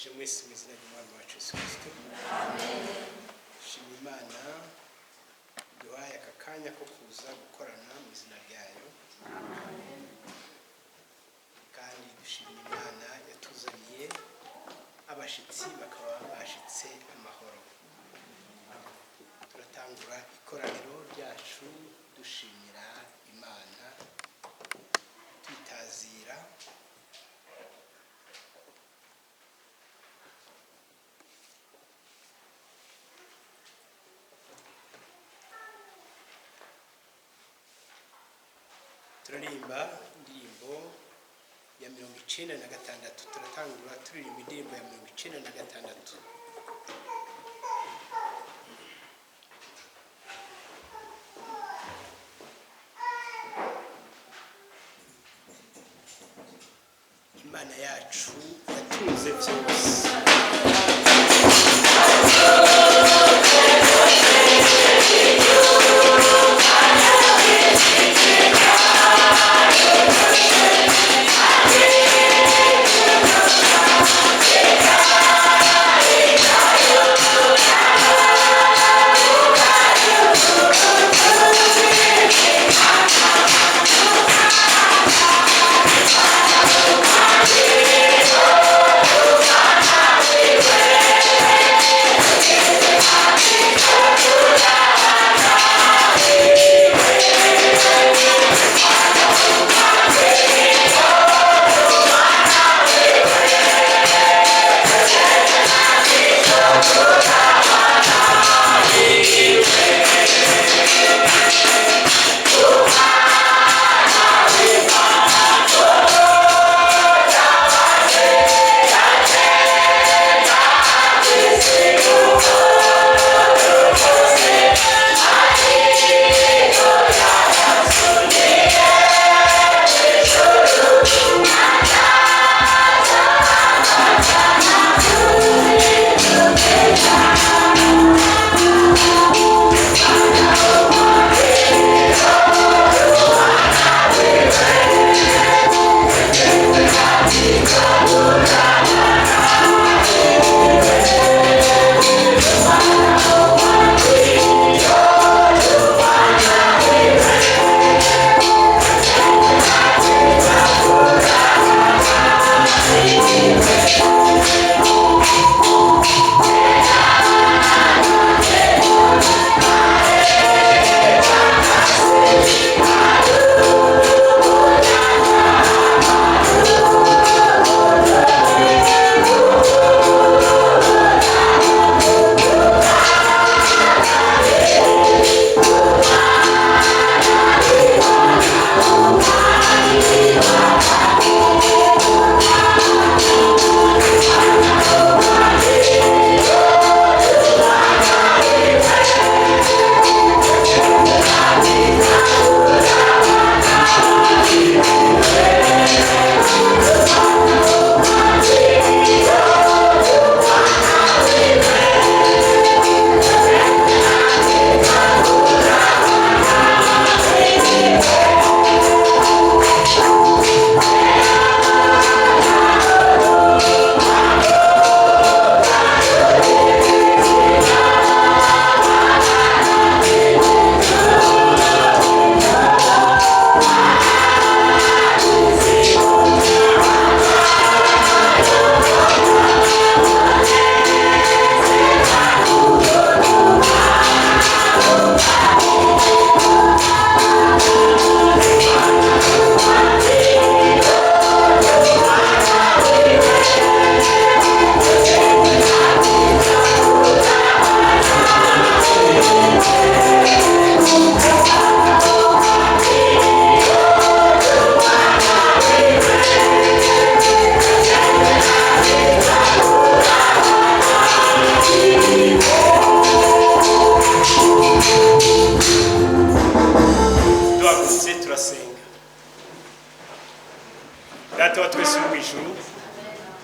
ndabaramukije mwese mu izina ry'Umwami wacu Yesu Kristo. Shima Imana duhaye aka kanya ko kuza gukorana mu izina ryayo. Kandi dushima Imana yatuzaniye abashitsi bakaba bashitse amahoro. Turatangura ikoraniro ryacu dushimira Imana, twitazira turirimba indirimbo ya 96. Turatangura turirimba indirimbo ya 96. Imana yacu yatunze byose.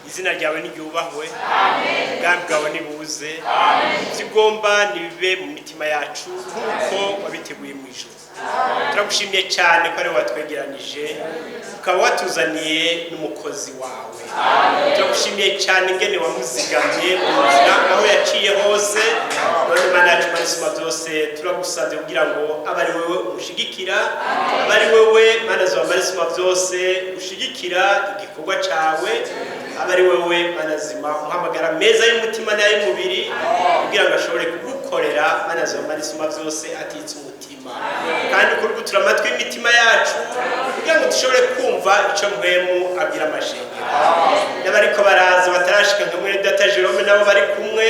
izina ryawe niryubahwe, ubwami bwawe nibuze, ibyo ugomba nibibe mu mitima yacu nk'uko wabiteguye mu ijuru. Turagushimiye cyane ko ari wowe watwegeranije ukaba watuzaniye n'umukozi wawe. Turagushimiye cyane ingene wamuzigamye mu nzira aho yaciye hose. None Mana yacu Mana isumba byose turagusabye kugira ngo abe ari wowe umushigikira, abe ari wowe Mana zo Mana isumba byose ushigikira igikorwa cyawe, abe ari wowe Mana zima umuhamagara meza y'umutima n'ay'umubiri kugira ngo ashobore kugukorera Mana zo Mana isumba byose atitse umutima, kandi kurugutura amatwi y'imitima yacu kugira ngo dushobore kumva icyo mpwemu abwira amashengero. N'abariko baraza batarashika nka mwene data Jerome nabo bari kumwe,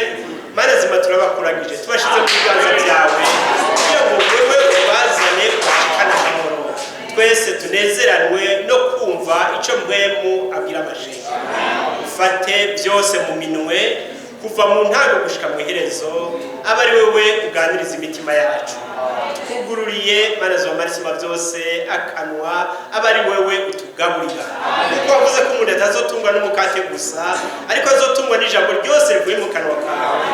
Mana zima turabakuragije tubashize mu biganza byawe kugira ngo wewe ubazane ubashikane amahoro, twese tunezeranwe no kumva icyo mpwemu abwira amashengero. Ufate byose mu minwe kuva mu ntango gushika mu iherezo, aba ari wowe uganiriza imitima yacu. Twugururiye Mana zo Mana isumba byose akanwa, aba ari wowe utugaburira, kuko wavuze ko umuntu atazotungwa n'umukate gusa ariko azotungwa n'ijambo ryose rivuye mu kanwa kawe.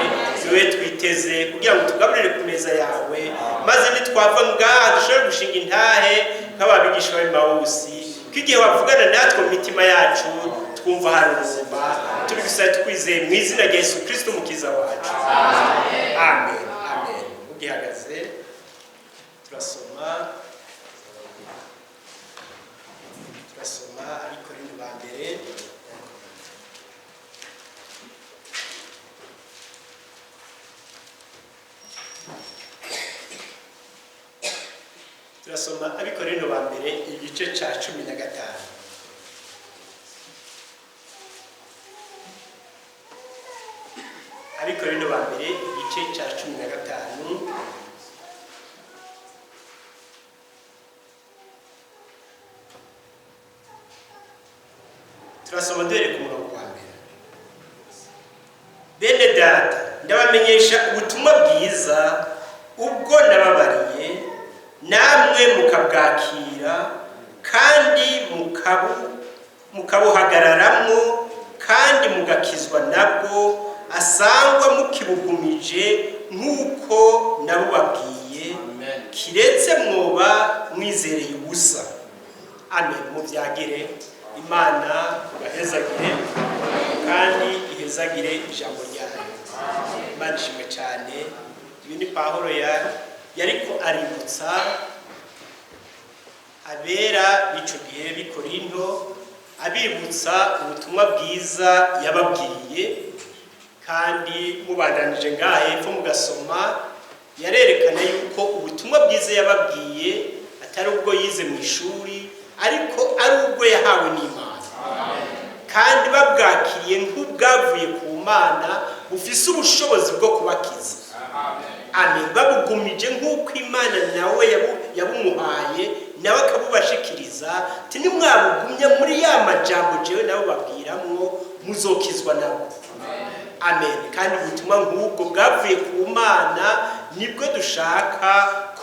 Niwe twiteze kugira ngo tugaburire ku meza yawe, maze nitwava ngaha dushobore gushinga intahe nk'ababigisha b'Emawusi ko igihe wavugana natwe mu mitima yacu twumva hari ubuzima. Tubigusaba twizeye mu izina rya Yesu Kristo umukiza wacu, amen. Amen. Ugihagaze turasoma Abikorintho ba mbere Abikorintho ba mbere igice cya 15. Abikorintho ba mbere igice cya 15. Turasoma duhere ku murongo wa mbere. Bene data, ndabamenyesha ubutumwa bwiza ubwo nababariye, namwe mukabwakira kandi mukabuhagararamo kandi mugakizwa nabwo, asangwa mukibugumije nk'uko nabubabwiye, kiretse mwoba mwizereye ubusa. Amen. Mubyagire Imana bahezagire kandi ihezagire ijambo ryayo. Imana ishimwe cyane. Ibi ni Pawulo yariko aributsa abera b'ico gihe b'i Korinto, abibutsa ubutumwa bwiza yababwiye, kandi mubandanije ngaha hepfo mugasoma yarerekana yuko ubutumwa bwiza yababwiye atari ubwo yize mu ishuri ariko ari ubwo yahawe n'Imana, kandi babwakiriye nk'ubwavuye ku Mana bufise ubushobozi bwo kubakiza. Amen. Babugumije nk'uko Imana nawe yabumuhaye nawe akabubashikiriza, ati nimwabugumya muri ya majambo jewe nabo babwiramwo muzokizwa nabo. Amen. Kandi ubutumwa nk'ubwo bwavuye ku Mana nibwo dushaka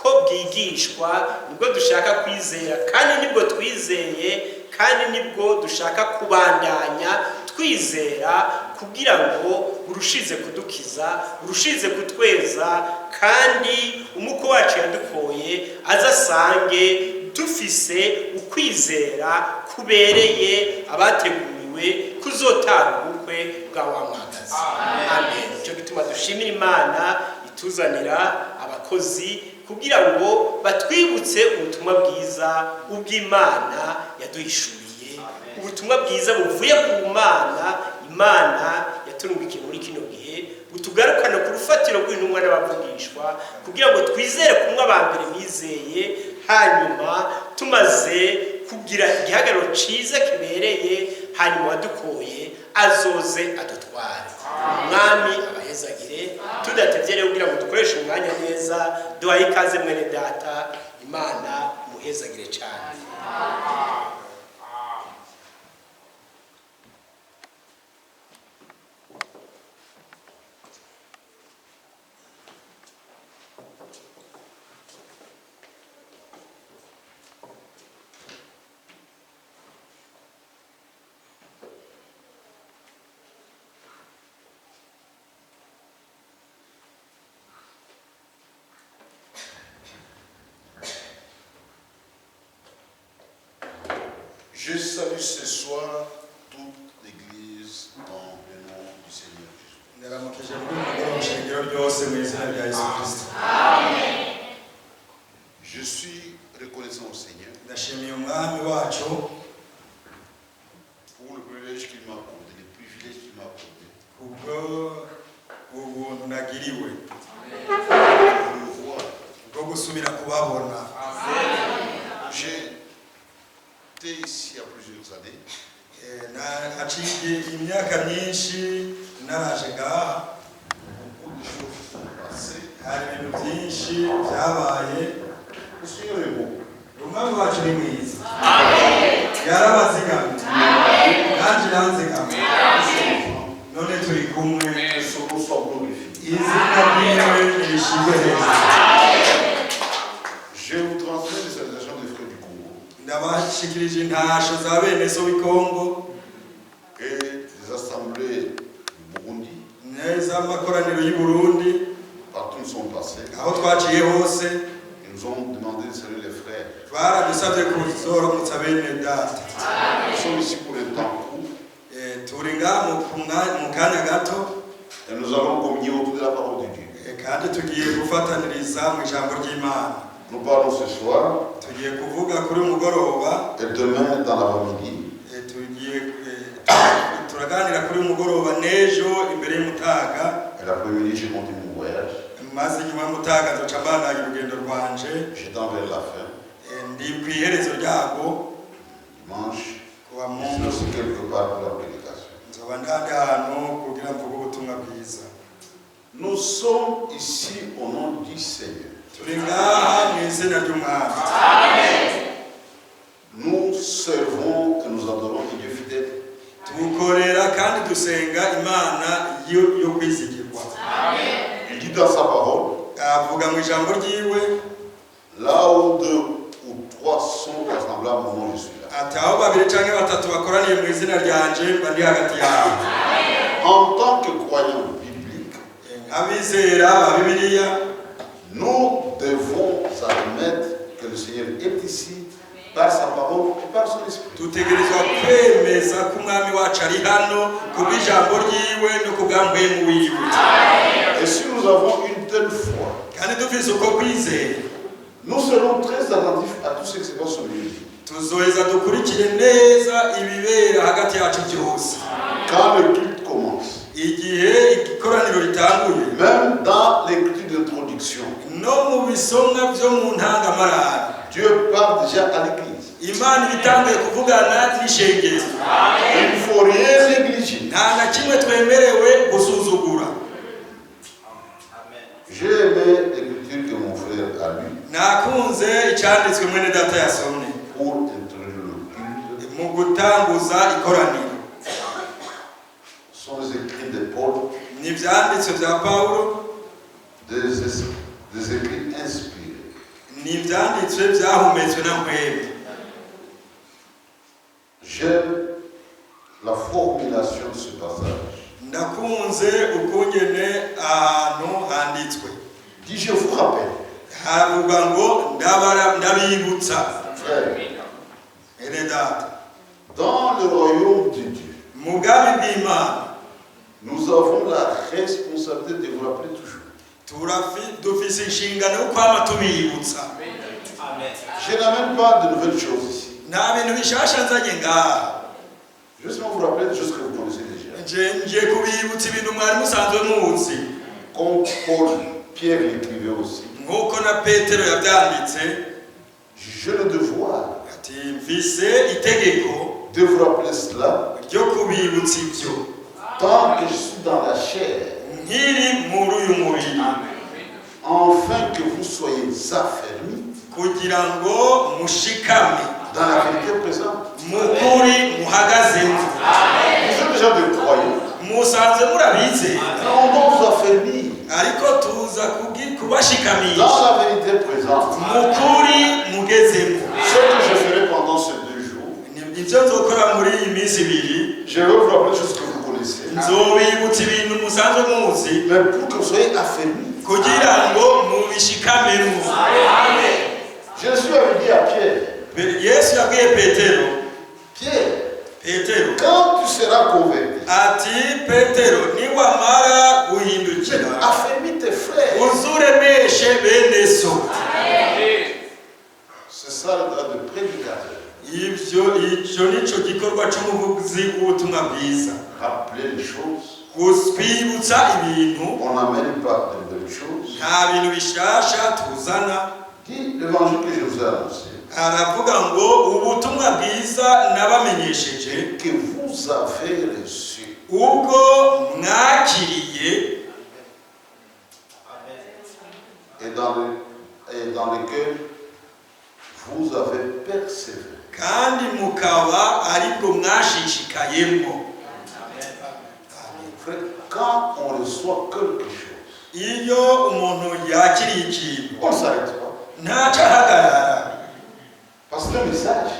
ko bwigishwa, nibwo dushaka kwizera, kandi nibwo twizeye, kandi nibwo dushaka kubandanya twizera kugira ngo urushize kudukiza, urushize kutweza, kandi umuko wacu yadukoye azasange dufise ukwizera kubereye abateguriwe kuzotanga ubukwe bwa wa mwagazi. Amen. Cyo gituma dushimira Imana ituzanira abakozi kugira ngo batwibutse ubutumwa bwiza ubw'Imana yaduhishuriye, ubutumwa bwiza buvuye ku Mana. Imana yaturungikiye muri kino gihe butugarukana ku rufatiro rw'intumwa n'abavugishwa kugira ngo twizere kumwe abambere bizeye, hanyuma tumaze kugira igihagararo ciza kibereye, hanyuma wadukoye azoze adutware. Mwami abahezagire, tudatevye rero kugira ngo dukoreshe umwanya neza. Duhaye ikaze mwene data, Imana muhezagire cyane. Je salue ce soir toute l'église dans le nom du Seigneur Jésus. Je suis reconnaissant au Seigneur pour le privilège qu'il m'a accordé, les privilèges qu'il m'a accordé. J'étais ici à plusieurs années. Beaucoup de choses sont passées. Le Seigneur est bon. Son nom soit glorifié. Je vous transmets les salutations des frères du Congo et des assemblées du Burundi. Partout nous sommes passés. Ils nous ont demandé de saluer les frères. Nous sommes ici pour un temps court. Et nous allons communier autour de la parole de Dieu. Nous parlons ce soir et demain dans l'avant-midi. Et l'après-midi, j'ai continué mon voyage. J'étends vers la fin. Dimanche, je suis quelque part pour la prédication. Nous sommes ici au nom du Seigneur. Nous servons et nous adorons un Dieu fidèle. Il dit dans sa parole, là où 2 ou 3 sont rassemblés à mon nom, je suis là. En tant que croyants bibliques, nous devons admettre que le Seigneur est ici par sa parole et par son esprit. Et si nous avons une telle foi, nous serons très attentifs à tout ce qui se passe sur le lieu. Quand le culte commence, même dans l'écriture d'introduction, Dieu parle déjà à l'église. Il ne faut rien négliger. J'ai aimé l'écriture que mon frère a lue pour introduire le culte. Ce sont les écrits de Paul, des écrits inspirés. J'aime la formulation de ce passage. Dit, je vous rappelle. Dans le royaume de Dieu, nous avons la responsabilité de vous rappeler toujours. Je n'amène pas de nouvelles choses ici. Juste vous rappeler des choses que vous connaissez déjà. Comme Paul, Pierre l'écrivait aussi. J'ai le devoir de vous rappeler cela. Tant que je suis dans la chair, afin que vous soyez affermis dans la vérité présente. Vous êtes déjà des croyants. On doit vous affermir dans la vérité présente. Ce que je ferai pendant ces 2 jours, je vais vous rappeler ce que vous connaissez. Mais pour que vous soyez affermis. Jésus avait dit à Pierre, Petero quand tu seras converti, ati Petero niwamara guhindukira affermis tes frères. uzuremeshe bene so. C'est ça le droit de prédicateur. Icyo nicyo gikorwa cy'umuvuzi w'ubutumwa bwiza, Rappeler les choses. kwibutsa ibintu. On n'amène pas de nouvelles choses. Nta bintu bishasha tuzana. Dit l'évangile que je vous ai annoncé, aravuga ngo ubutumwa bwiza nabamenyesheje que vous avez reçu, ubwo mwakiriye et dans lequel vous avez persévéré. kandi mukaba aribwo mwashishikayemo. Frère, quand on reçoit quelque chose, iyo umuntu yakiriye ikintu on ne s'arrête pas. ntacyo ahagarara, Parce que le message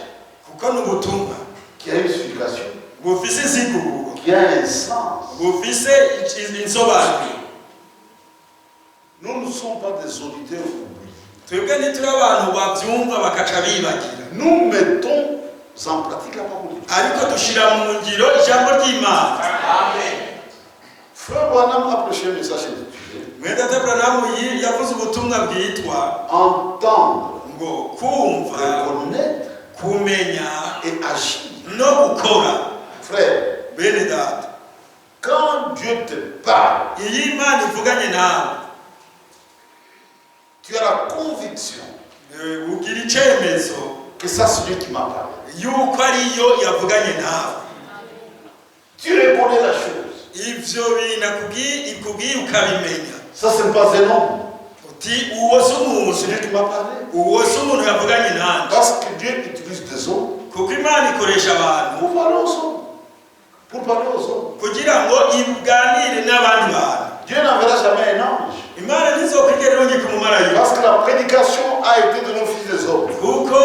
kuko n'ubutumwa qui a une signification, bufise insiguro, qui a un sens. bufise insobanuro. Nous ne sommes pas des auditeurs oubliés. twebwe ntituri abantu babyumva bakaca bibagira, Nous mettons en pratique la parole de Dieu. ariko dushira mu ngiro ijambo ry'Imana. Frère Branham a prêché un message intitulé Mwenda Branham yavuze ubutumwa bwitwa entendre, ngo kumva, reconnaître kumenya et agir. no gukora. Frère, Bene data, quand Dieu te parle, iyo Imana ivuganye nawe tu as la conviction ugira icyemezo que ça c'est Dieu qui m'a parlé. yuko ariyo yavuganye nawe. Tu reconnais la chose. Ivyo bintu ikubwiye ukabimenya, Ça c'est pas un homme. uti uwo si C'est umuntu, Dieu qui m'a parlé. uwo si umuntu yavuganye nanjye. Parce que Dieu utilise des hommes kuko Imana ikoresha abantu pour parler aux hommes. Pour parler aux hommes. kugira ngo iganire n'abandi bantu. Dieu n'enverra jamais un ange. Imana ntizokwigera irungika umumarayika, Parce que la prédication a été de nos fils des hommes. kuko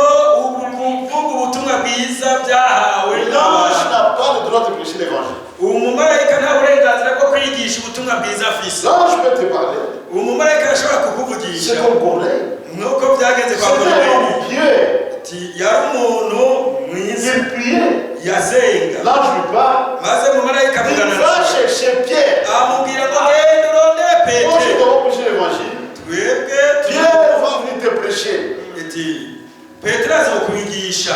kuvuga ubutumwa bwiza byahawe L'ange n'abantu. n'a pas le droit de prêcher l'évangile. umumarayika nta burenganzira bwo kwigisha ubutumwa bwiza afise. L'ange peut te parler. umumarayika arashobora C'est kukuvugisha comme Corneille. nk'uko byagenze kwa C'était un Koruneli. homme pieux. ati yari umuntu mwiza Il priait. yasenga, L'ange lui parle. maze umumarayika Il avugana va nawe chercher Pierre. amubwira ngo genda urondere Quand tu Petero, dois prêcher l'évangile, twebwe Pierre va venir te prêcher. ati Petero azokwigisha.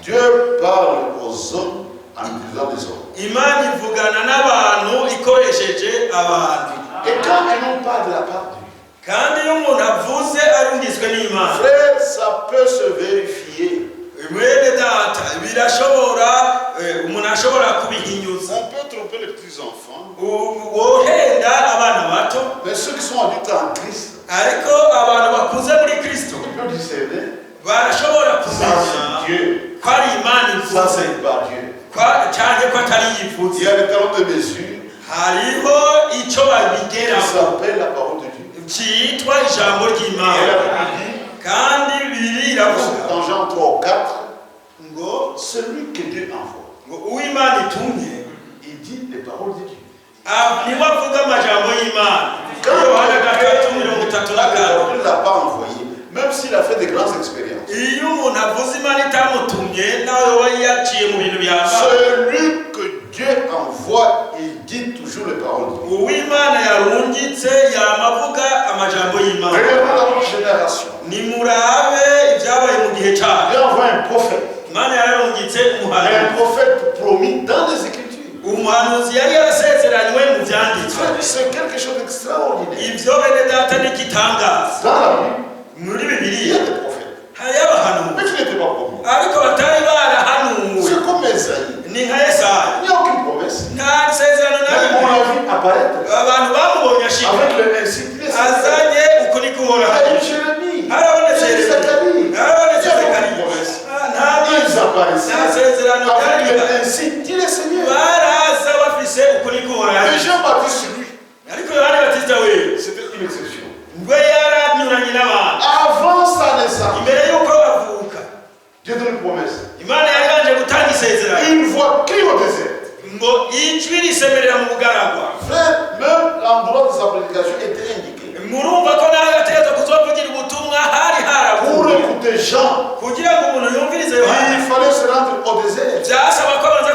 Dieu parle aux hommes en utilisant des hommes. Imana ivugana n'abantu ikoresheje abantu, Et quand ils n'ont pas de la part de Dieu, kandi iyo umuntu avuze arungitswe n'Imana, frère, ça peut se vérifier. mwene data birashobora umuntu ashobora kubihinyuza. On peut tromper les petits enfants, wohenda abana bato, mais ceux qui sont adultes en Christ, ariko abantu bakuze muri Kristo ils peuvent discerner. barashobora Ça kumenya c'est Dieu. ko ari Imana Ça ivuze c'est pas Dieu. cyangwa ko atari Il yivuze. y a le talon de mesure hariho icyo qui babigeraho s'appelle la parole de Dieu. cyitwa ijambo Et ry'Imana, la Bible kandi Bibiliya dit, iravuga dans Jean 3 4, ngo celui que Dieu envoie, ngo uw'Imana itumye il dit les paroles de Dieu. niwe avuga amajambo y'Imana. Yohana gatatu mirongo itatu na kane. Il ne l'a pas envoyé, même s'il a fait de grandes expériences. iyo umuntu avuze Imana itamutumye nawe yoba yaciye mu bintu byaba, Celui que Dieu envoie, il dit toujours les paroles de Dieu. uw'Imana yarungitse yamavuga amajambo y'Imana. Regardez dans notre génération. nimurabe ibyabaye mu gihe cyacu. Dieu envoie un prophète. Imana yararungitse Un umuhanuzi. prophète promis dans les Écritures. umuhanuzi yari yarasezeranywe mu byanditswe. C'est quelque chose d'extraordinaire. ibyo bene data ni igitangaza. Dans la Bible, muri il y Bibiliya a des prophètes. hariyo abahanuzi Mais qui n'étaient pas promis. ariko batari barahanuwe. C'est comme Esaïe. ni nka Yesaya, Il n'y a aucune promesse. nta isezerano na Mais on rimwe. l'a vu apparaître abantu bamubonye ashika avec le ainsi. azanye uko ni kubora. Il y a eu Jérémie. harabonetse Il y a eu Zacharie. Il y harabonetse a eu Zakariya. aucune promesse. nta Ils apparaissaient nta sezerano avec ryari le ainsi. Dit le Seigneur. baraza bafise uko ni kubora. Mais Jean-Baptiste, lui, ariko Yohana Batista we c'était une exception. we yaranyuranye n'abantu. Avant sa naissance, imbere y'uko bavuka Dieu donne une promesse. Imana yari yanje gutanga isezerano Une voix crie au désert. ngo ijwi risemerera mu bugaragwa. Frère, même l'endroit de sa prédication était indiqué. murumva ko nawe yategetse kuzovugira ubutumwa hari Pour haravuye écouter Jean, kugira ngo umuntu yumvirize Yohana il fallait se rendre au désert. byasaba ko abanza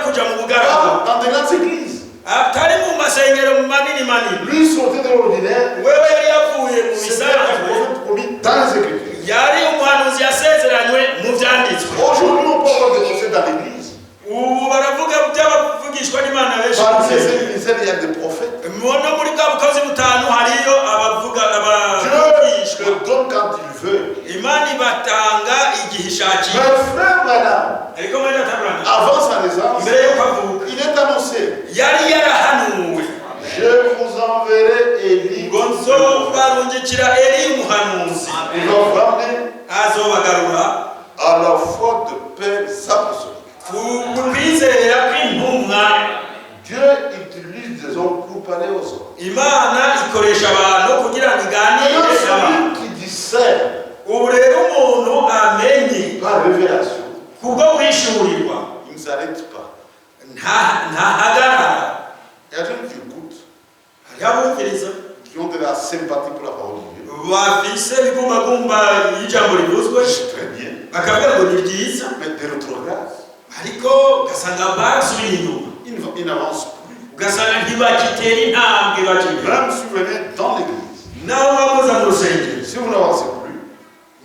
extraordinaire. wewe yari yavuye mu C'était un bisanzwe prophète promis dans les Écritures. yari umuhanuzi yasezeranywe mu byanditswe. Aujourd'hui, on peut avoir des prophètes dans l'église. ubu baravuga by'abavugishwa n'Imana benshi. Parmi les ministères, il y a des prophètes. no muri bwa bukozi butanu hariyo abavuga Dieu abavugishwa. le donne quand il veut. Imana ibatanga igihe ishakiye. Mais frère Branham, ariko mwenda tabrana avant sa naissance, mbere yo kuvuka il est annoncé, yari yarahanuwe je vous enverrai Élie. ngo nzobarungikira Eli umuhanuzi Il va vous ramener azobagarura à la foi de pères apostoliques. ukwizera kw'intumwa. Dieu utilise des hommes pour parler aux hommes. Imana ikoresha abantu kugira ngo iganire Et n'abantu. celui qui discerne ubu rero umuntu amenye par révélation, kubwo kwishurirwa il ne s'arrête pas. ntahagarara. Il y a des gens qui écoutent, hariho abumviriza qui ont de la sympathie pour la parole de Dieu. bafise ibigumbagumba y'ijambo rivuzwe C'est très bien. bakavuga ngo ni byiza, Mais des rétrogrades, ariko ugasanga basubiye inyuma, ils n'avancent plus. ugasanga ntibagitera intambwe bagiye. Même si vous venez dans l'église, nawe wamuza mu rusengero si vous n'avancez plus,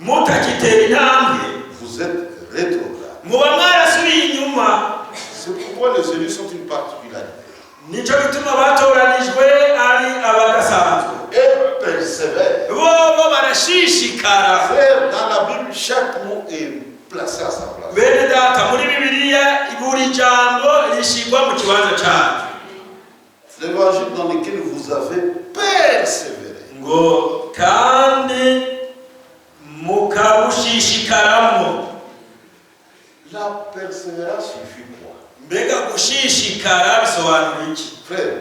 mutagitera intambwe vous êtes rétrograde. muba mwarasubiye inyuma. C'est pourquoi les élus sont une particularité. nicyo gituma batoranijwe ari abadasanzwe. Et persévèrent. bobo barashishikara. Frère, dans la Bible, chaque mot est placé à sa place. bene data muri bibiliya buri jambo rishyirwa mu kibanza cyaryo. L'évangile dans lequel vous avez persévéré. ngo kandi mukabushishikaramo. La persévérance suffit quoi? mbega gushishikara bisobanura iki? Frère,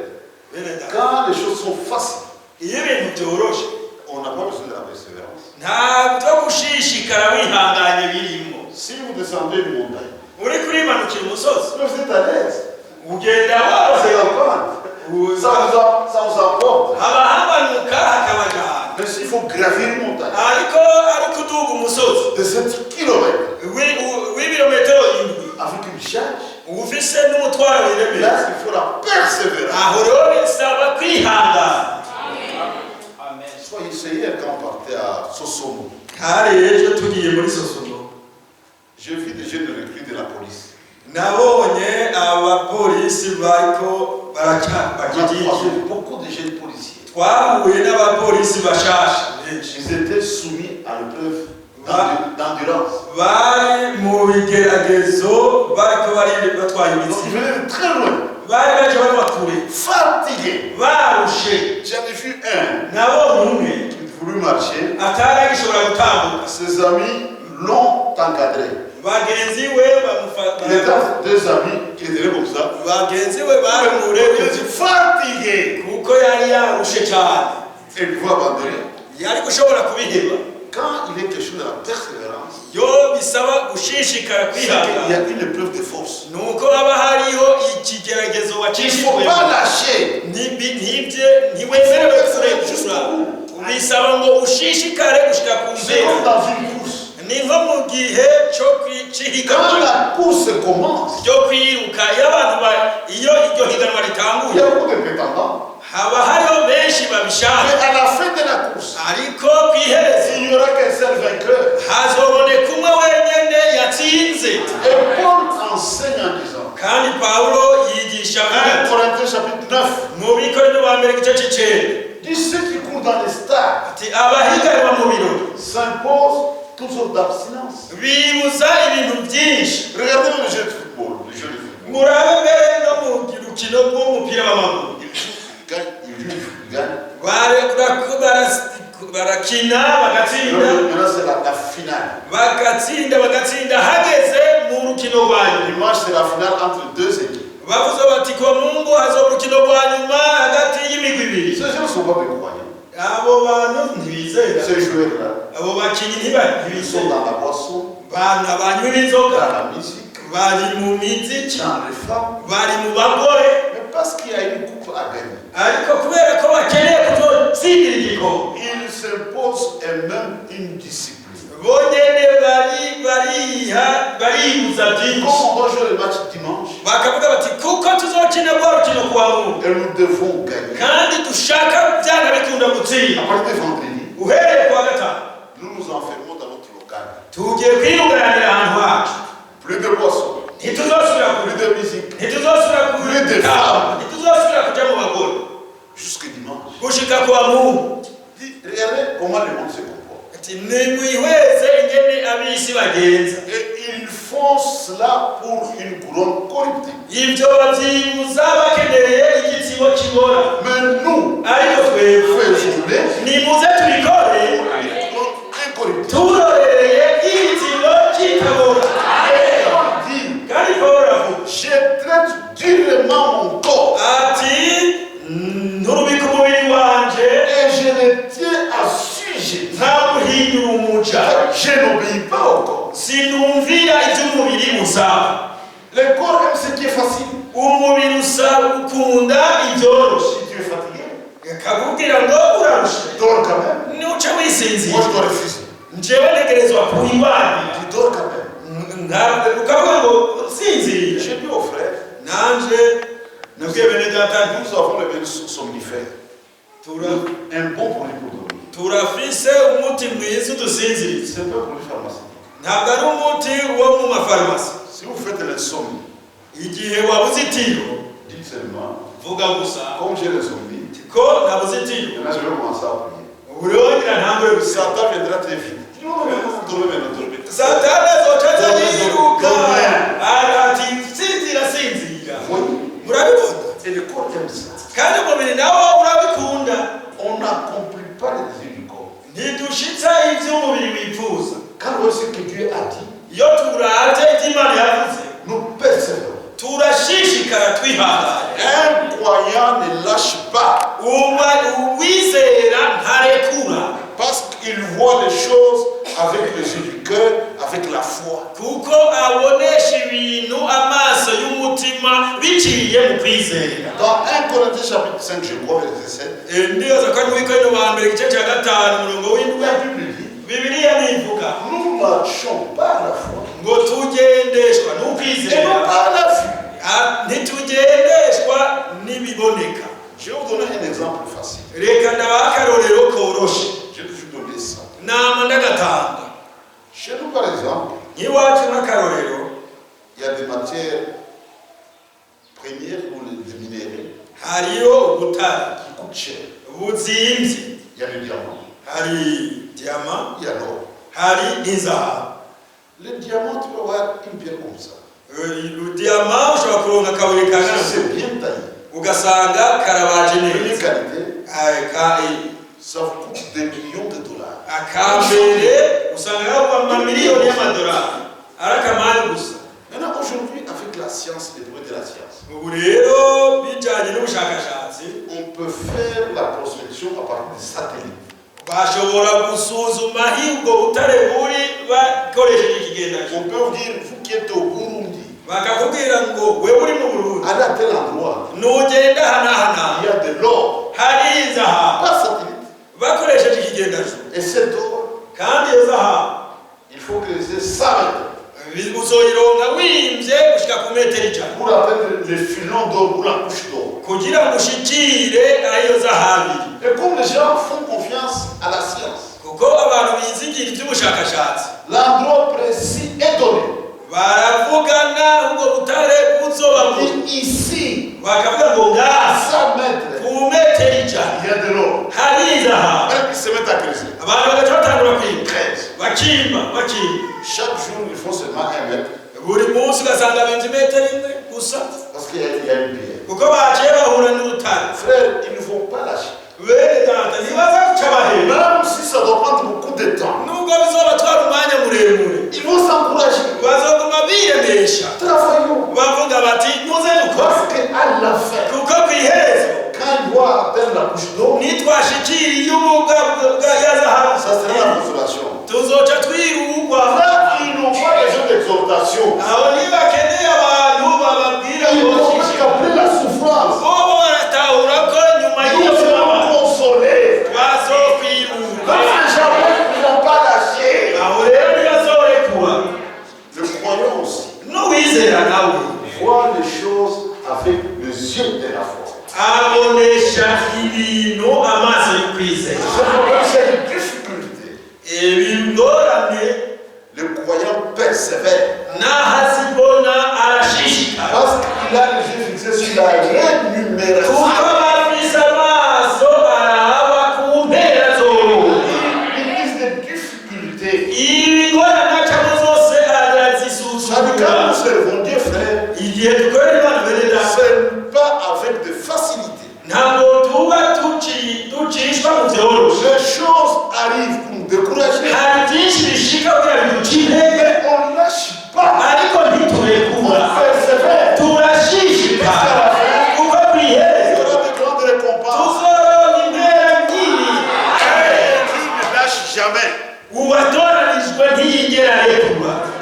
bene data quand les choses sont faciles, iyo ibintu byoroshe on n'a pas besoin de la persévérance. ntabwo gushishikara wihanganye birimo. Si vous descendez une montagne, uri kurimanukira umusozi vous êtes à l'aise. ugenda C'est waze la pente. Ça vous apporte. haba habanuka hakabajana. Mais s'il faut gravir une montagne ariko ari kuduga umusozi de 7 km w'ibirometero indwi avec une charge, ufise n'umutwaro wiremeye, là, il faut la persévérance. aho rero bisaba kwihangana. Soyez hier quand on partait à Sosomo. hari ejo tugiye muri Sosomo, J'ai vu des jeunes recrues de la police. nabonye abapolisi bariko On a baracyabakijije. croisé beaucoup de jeunes policiers. twahuye n'abapolisi bashasha benshi Ils étaient soumis à l'épreuve d'endurance. bari mu bigeragezo bariko bari batwaye Donc ils imizigo, venaient de très loin, bari baje bava kure fatigués. barushe. J'en ai vu un nabonye umwe qui voulut marcher. atari agishobora gutambuka, Ses amis l'ont encadré. bagenzi we Il était avec deux amis qui étaient comme ça. bagenzi we Il baramurebe était fatigué. kuko yari yarushe cyane, Et il pouvait abandonner. yari gushobora kubiheba. Quand il est question de la persévérance, yo bisaba gushishikara c'est qu'il y kwihangana, a une épreuve de force. nuko haba hariho ikigeragezo Il ne faut wacishijwe. pas lâcher. ntiwemerewe kurekura, bisaba ngo ushishikare gushika ku C'est comme mpera. dans une course. ni nko mu gihe cyo Quand kwihiganwa la course commence, ryo kwiruka. iyo iryo higanwa il y ritanguye a beaucoup de prétendants. haba hariho benshi Mais babishaka, à la fin de la course, ariko ku iherezo il n'y aura qu'un seul vainqueur. hazoboneka umwe wenyine yatsinze. Et Paul enseigne en disant, kandi Pawulo yigisha 1 Corinthiens chapitre 9, mu Bikorino ba mbere igice cy'icenda dit ceux qui courent dans les stades ati abahiganwa mu birori s'imposent toutes sortes d'abstinence. bibuza ibintu byinshi. Regardez le jeu de football, le jeu de football. murabe mbere no mu rukino rw'umupira w'amaguru, Il gagne, il joue, il gagne. barakina bagatsinda, Maintenant c'est la finale. bagatsinda hageze mu rukino rwa nyuma. Dimanche c'est la finale entre deux équipes. bavuze bati ko Mungu hazoba urukino rwa nyuma hagati y'imigwi ibiri. Ces gens ne sont pas des croyants. abo bantu ntibizera, Ces joueurs-là, abo bakinnyi ils sont ntibizera, dans la boisson, bana banywa dans inzoga, la musique, bari mu miziki, dans les femmes. bari mu bagore, Mais parce qu'il y a une coupe à gagner, ariko kubera ko bakeneye kuzotsindira igikombe ils s'imposent eux-mêmes une discipline. bonyene baribuza byinshi. Comme on va jouer le match dimanche, Bakavuga bati kuko tuzokina rwa rukino kuwa Mungu et nous devons gagner. kandi dushaka byanga bikunda gutsinda. À partir de vendredi, Uhereye kuwa gatanu nous nous enfermons dans notre local. tugiye kwiyunganira ahantu hacu. Plus de boissons, Ntituzosubira plus de musique, ntituzosubira ntituzosubira kuja mu bagore jusqu'à dimanche. gushika kuwa Mungu. Regardez comment le monde se comporte. Ati nimwihweze ingene abisi bagenza. Et ils font cela pour une couronne corruptible. Ivyo bavyibuza bakeneye igitsibo kibora. Mais nous, Ariko twebwe faisons-les nimuze tubikore pour incorruptible. turorereye igitsibo kitabora. Kandi Pawulo avuga Je traite durement mon corps ati nturubika umubiri wanje et je le tiens à sujet. ntamuhindura umuja. Je n'obéis pas au corps. Sinumvira ivy'umubiri usaba. Le corps aime ce qui est facile. Umubiri usaba ukunda ivyoroshe. Si tu es fatigué, Akakubwira ngo urarushe dors quand même. nuca Moi, wisinzira. je dois refuser. Njyewe ntegerezwa kuhimbanira. Tu dors quand même. Ukavuga ngo sinzira. J'ai dit aux frères, Nanje nabwiye bene data nous avons le même somnifère. Un bon produit pour dormir. turafise umuti mwiza udusinziriza. C'est pas un produit pharmaceutique. Ntabwo ari umuti wo mu mafarumasi. Si vous faites l'insomnie, Igihe wabuze itiro dites seulement, vuga gusa comme j'ai l'insomnie, ko nabuze itiro maintenant je vais commencer à prier. urongera ntambwe gusa. Satan viendra très vite. Non, non, non, dormez maintenant, dormez. Satani azocaza yiruka ati sinzira sinzira. Voyez, Murabibona? et le corps aime ça. Kandi umubiri nawo urabikunda. On n'accomplit pas les désirs du corps. Ntidushitsa ivy'umubiri wifuza. Quand on voit ce que Dieu a dit, Iyo turavye ivy'Imana yavuze nous persévérons. turashishikara twihangana. Un croyant ne lâche pas Uwizera ntarekura parce qu'il voit les choses avec les yeux du cœur, avec la foi. kuko abonesha ibintu amaso y'umutima biciye mu kwizera. Dans 1 Corinthiens chapitre 5, je crois, verset 7, Ndibaza ko ari mu Bikorino ba mbere igice cya 5 umurongo w'indwi la Bible dit, Bibiliya nivuga nous marchons par la foi ngo tugendeshwa et n'ukwizera non par la vue. ntitugendeshwa n'ibiboneka. Je vais vous donner un exemple facile. Reka ndabaha akarorero koroshe J'ai toujours donné ça. nama ndagatanga. Chez nous, par exemple, Iwacu nk'akarorero il y a des matières premières ou des minéraux hariyo ubutare qui coûtent cher. buzimvye, Il y a le diamant, hari diyama, il y a l'or. hari inzahabu. Le diamant, tu peux avoir une pierre comme ça. Diyama ushobora kuronka akabuye kangana C'est bien taillé. ugasanga karabaje Première neza. qualité, ça vous coûte des millions de dollars. Akambere usanga yagwa amamiliyoni y'amadolari ari akamari gusa. Maintenant, aujourd'hui, avec la science, les progrès de la science, Ubu rero bijanye n'ubushakashatsi on peut faire la prospection à partir des satellites. bashobora gusuzuma ahubwo butare buri bakoresheje ikigendajuru. On peut vous dire, vous qui êtes au Burundi, Bakakubwira ngo wewe uri mu Burundi allez à tel endroit, nugenda hanahana il y a de l'or, hari inzahabu pas satellite. bakoresheje ikigendajuru. Et cet or, Kandi iyo zahabu il faut creuser 100 mètres uzoyironka wimvye gushika ku metero 100 pour atteindre le filon d'or ou la couche d'or. kugira ngo ushikire ayo zahabu. Et comme les gens font confiance à la science, Kuko abantu bizigira ivy'ubushakashatsi l'endroit précis est donné. baravugana ubwo butare buzoba Et ici, bakavuga ngo à ngaha 100 mètres, ku metero 100 il y a de l'or. hari inzahabu. Et puis ils se mettent à creuser. Abantu bagaca batangura kwiga 13. bakimba. Chaque jour, ils font seulement 1 mètre Buri munsi ugasanga bintu metero 1 gusa parce qu'il y a une pierre. kuko baciye bahura n'urutare. Frère, ils ne vont pas lâcher. Bene data ntibaza guca bahera Même si ça doit prendre beaucoup de temps, nubwo bizobatwara umwanya muremure ils vont s'encourager. bazoguma biyemesha Travaillons. bavuga bati muze dukore Parce qu'à la fin, kuko ku iherezo quand ils vont atteindre la couche d'eau, nitwashikiriye ububwa ya zahabu ça sera la consolation. tuzoca twirugwa. Là, ils n'ont pas besoin d'exhortation. aho ntibakeneye abantu bababwira Ils ngo vont qu'après la souffrance, bobo baratahura ko nyuma nous y'iyo serons consolés. bazokwiruka le croyant persévère. Parce qu'il a les yeux fixés sur la rémunération. Il vise des difficultés. Quand nous servons Dieu, frère, ce n'est pas avec de facilité. Les choses arrivent pour nous décourager. Mais on ne lâche pas. On persévère. Jusqu'à la fin, il y aura de grandes récompenses. Qui ne lâche jamais.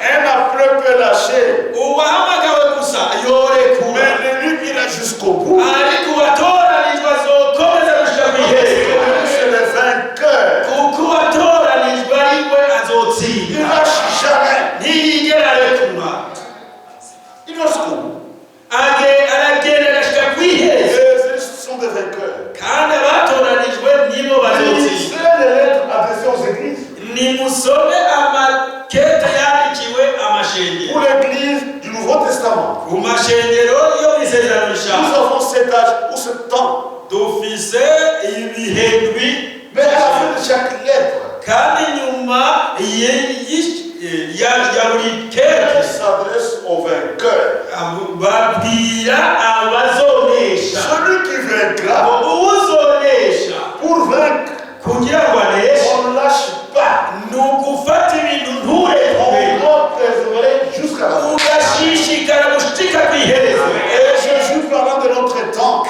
Un après peut lâcher. Mais lui qui l'a jusqu'au bout. C'est le vainqueur. Il ne lâche jamais. Il va jusqu'au bout. Ce sont des vainqueurs. Lisez les lettres adressées aux églises. Pour l'église du Nouveau Testament. Nous avons cet âge ou ce temps. Mais à la fin de chaque lettre, elle s'adresse au vainqueur. Celui qui vaincra, pour vaincre, on ne lâche pas. On doit persévérer jusqu'à la fin. Et Jésus parlant de notre temps,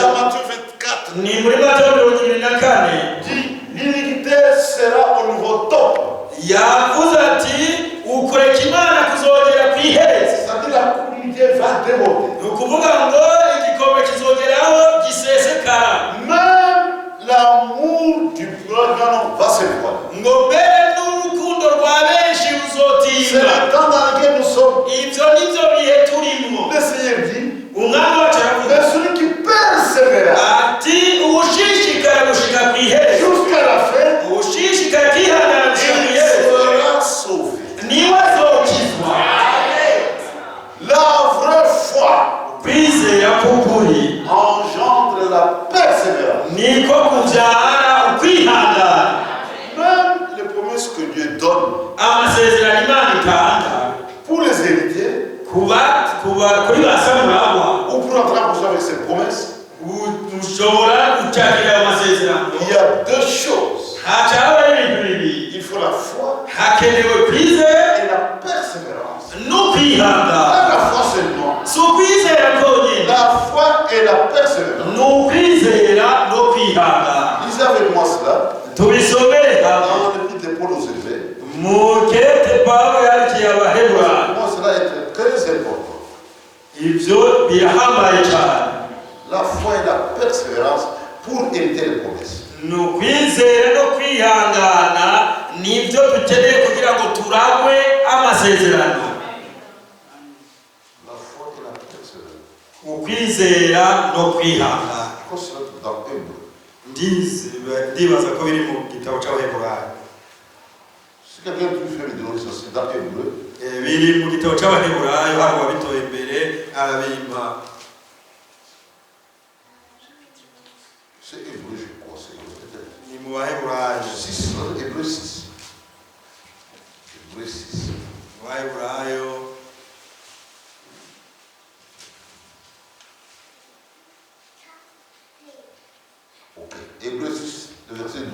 dans Matthieu 24, dit l'iniquité sera au nouveau top. C'est-à-dire la communauté va déborder. Même l'amour du programme va se voir. C'est le temps dans lequel nous sommes. Le Seigneur dit, mais celui qui persévérera jusqu'à la fin, il sera sauvé. La vraie foi engendre la persévérance. Même les promesses que Dieu donne pour les héritiers, ou pour entrer en position avec ses promesses, il y a deux choses. Il faut la foi et la persévérance. Pas la foi seulement. La foi et la persévérance. Lisez avec moi cela. Dans l'épître de Paul aux Hébreux. Pour moi, cela est très important. La foi et la persévérance pour hériter les promesses. La foi et la persévérance. Quand cela dans Hébreux. Si quelqu'un peut faire une dénonciation, c'est dans Hébreux. C'est Hébreux, je crois. C'est peut-être 6. Hébreux 6. Hébreux 6. Ok. Hébreux 6, le verset 12.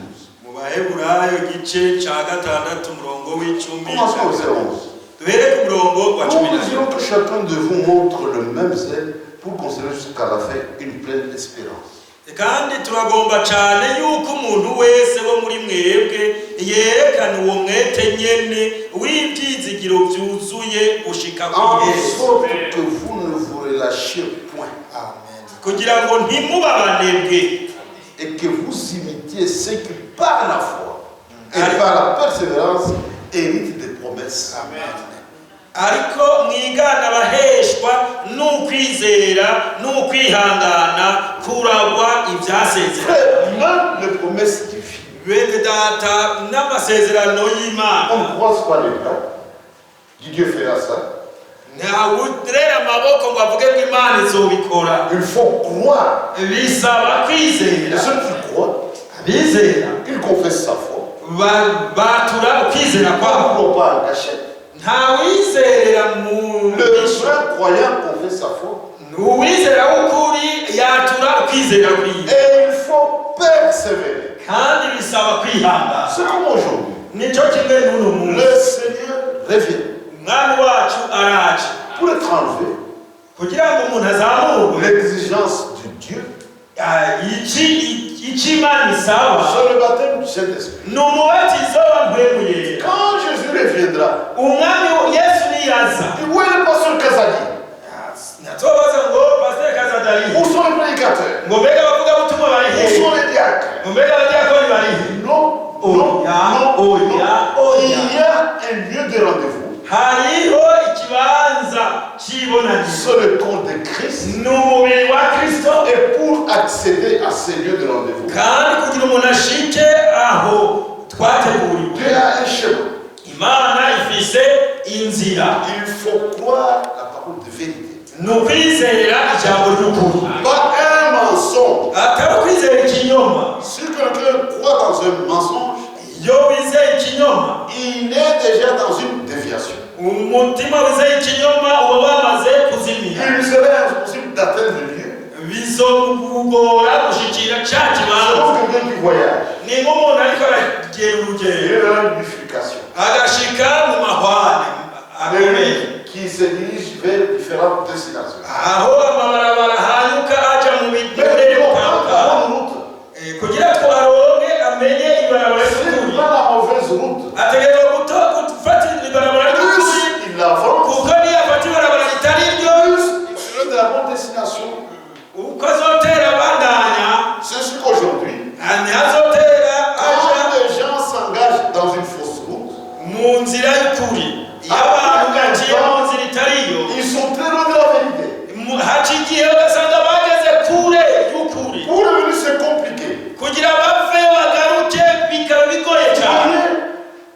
Commençons au verset 11. Nous désirons que chacun de vous montre le même zèle pour conserver jusqu'à la fin une pleine espérance. kandi turagomba cyane yuko umuntu wese wo muri mwebwe yerekana uwo mwete nyene w'ibyizigiro byuzuye gushika ku Yesu que vous ne vous relâchiez point. Amen. Kugira ngo ntimubabanebwe et que vous imitiez ceux qui par la foi et par la persévérance héritent des promesses. Amen. Ariko mwigana abaheshwa n'ukwizera n'ukwihangana kuragwa ibyasezerano. Même les promesses divines. bene data n'amasezerano y'Imana. On ne croise pas les bras. Dieu fera ça. Ntawurera amaboko ngo avuge ko Imana izobikora. Il faut croire. Bisaba kwizera. Ceux qui croient, Bizera. ils confessent sa foi. Batura ukwizera kwabo. Ils ne pas en cacher. Ntawizera mu Le vrai croyant confesse sa foi. Uwizera w'ukuri yatura ukwizera kwiwe. Et il faut persévérer. Kandi bisaba kwihangana. C'est comme aujourd'hui. Nico kimwe n'uno munsi. Le Seigneur revient. Umwami wacu araje. Pour être enlevé, Kugira ngo umuntu azamurwe. l'exigence de Dieu, Ichi Imana isaba. c'est le baptême du Saint-Esprit. Ni umubatizo wa mpwemu yera. Quand Jésus reviendra, Umwami Yesu niyaza. où est le pasteur Kazadi? Natobaza ngo Pastor Kazadari. Où sont les prédicateurs? Ngo mbega bavuga butumwa bari Où he? sont les diacres? Ngo mbega abadiyakoni bari he? Non, Oh, non, ya, non, oh, non. ya, oh, Il ya. y a un lieu de rendez-vous. Hariho ikibanza cy'ibonaniro. C'est le corps de Christ. Ni umubiri wa Kristo. Et pour accéder à ces lieux de rendez-vous, Kandi kugira umuntu ashike aho twateguriwe. Dieu a un chemin. Imana ifise inzira. Il faut croire la parole de vérité. Ni ukwizera ijambo ry'ukuri. Pas un mensonge. Atari ukwizera ikinyoma. Si quelqu'un croit dans un mensonge, Iyo wizeye ikinyoma, il est déjà dans une déviation. umutima wizeye ikinyoma uba wamaze kuzimira. Il serait impossible d'atteindre le lieu. Bizomugora gushikira ca C'est kibanza. comme quelqu'un qui voyage. Ni nk'umuntu ariko aragera Il urugendo est dans une bifurcation. agashika mu mahwane akomeye, Qui se dirige vers différentes destinations. aho amabarabara hanyuka aja mu Mais biturere il faut prendre la bitandukanye. bonne route. Kugira twaronke amenye ibarabara S'il ry'ukuri, prend la mauvaise route, ategerezwa gufata ibarabara ry'ukuri, plus il avance, kuko niyo afata ibarabara ritari ryo, plus il serait de la bonne destination. uko azotera abandanya C'est ce qu'aujourd'hui, ntazotera aja quand les gens s'engagent dans une fausse route, mu nzira y'ukuri. Iyo abantu baciye mu nzira itariyo, ils sont très loin de la vérité. haca igihe ugasanga bageze kure y'ukuri. Pour revenir, c'est compliqué. Kugira bave bagaruke bikaba bigoye cyane.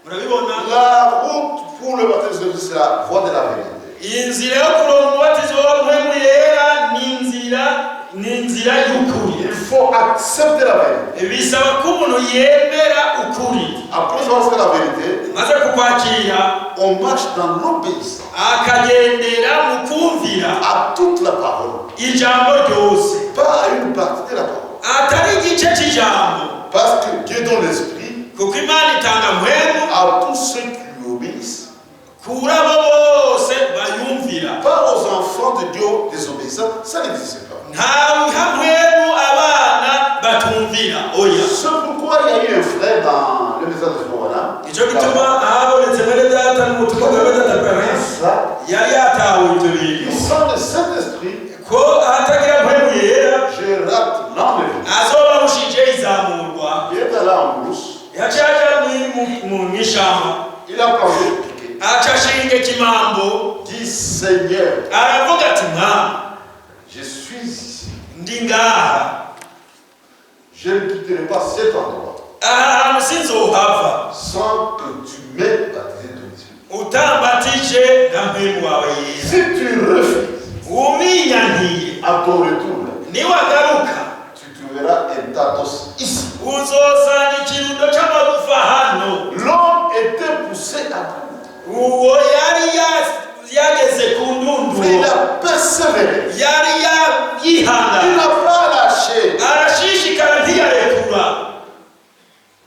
Murabibona? La route pour le baptême de Christ, c'est la voie de la vérité. Inzira yo kuronka umubatizo wa mpwemu yera ni inzira y'ukuri. Il faut accepter la vérité. Bisaba ko umuntu yemera ukuri. Après avoir fait la vérité, Maze kukwakira on marche dans l'obéissance akagendera mu kumvira à toute la parole, ijambo ryose, pas à une partie de la parole. atari igice cy'ijambo. Parce que Dieu donne l'esprit Kuko Imana itanga mpwemu à tous ceux qui lui obéissent, kuri abo bose bayumvira. pas aux enfants de Dieu désobéissants. Ça n'existe pas. Nta mpwemu abana batumvira. Oya. C'est pourquoi il y a eu un frère dans le message de Morana. Icyo gituma ahabonetse mwene data n'umutumwa wa mwene data Prince yari yatawe ibyo bintu Il sent le Saint-Esprit. ko ahatagira mpwemu yera Je rate l'enlèvement. azobarushije izamurwa. Il est allé en brousse. Yaciye aja mu ishamba, Il a parlé de piquer. aca ashinga ikimambo, Dit Seigneur, aravuga ati Mwami, je suis ici. ndi ngaha, Je ne quitterai pas cet endroit aha hantu sinzohava sans que tu m'aies baptisé de l'Esprit. utambatije na mpwemu wawe yera. Si tu refuses Uminyankiye à ton retour, niwagaruka tu trouveras un tatos ici. uzosanga ikirundo c'amagufa hano. L'homme était poussé à bout. Uwo yari yageze ku ndunduro, Mais il a persévéré. yari Il yihangana, n'a pas lâché. arashishikara ntiyarekura.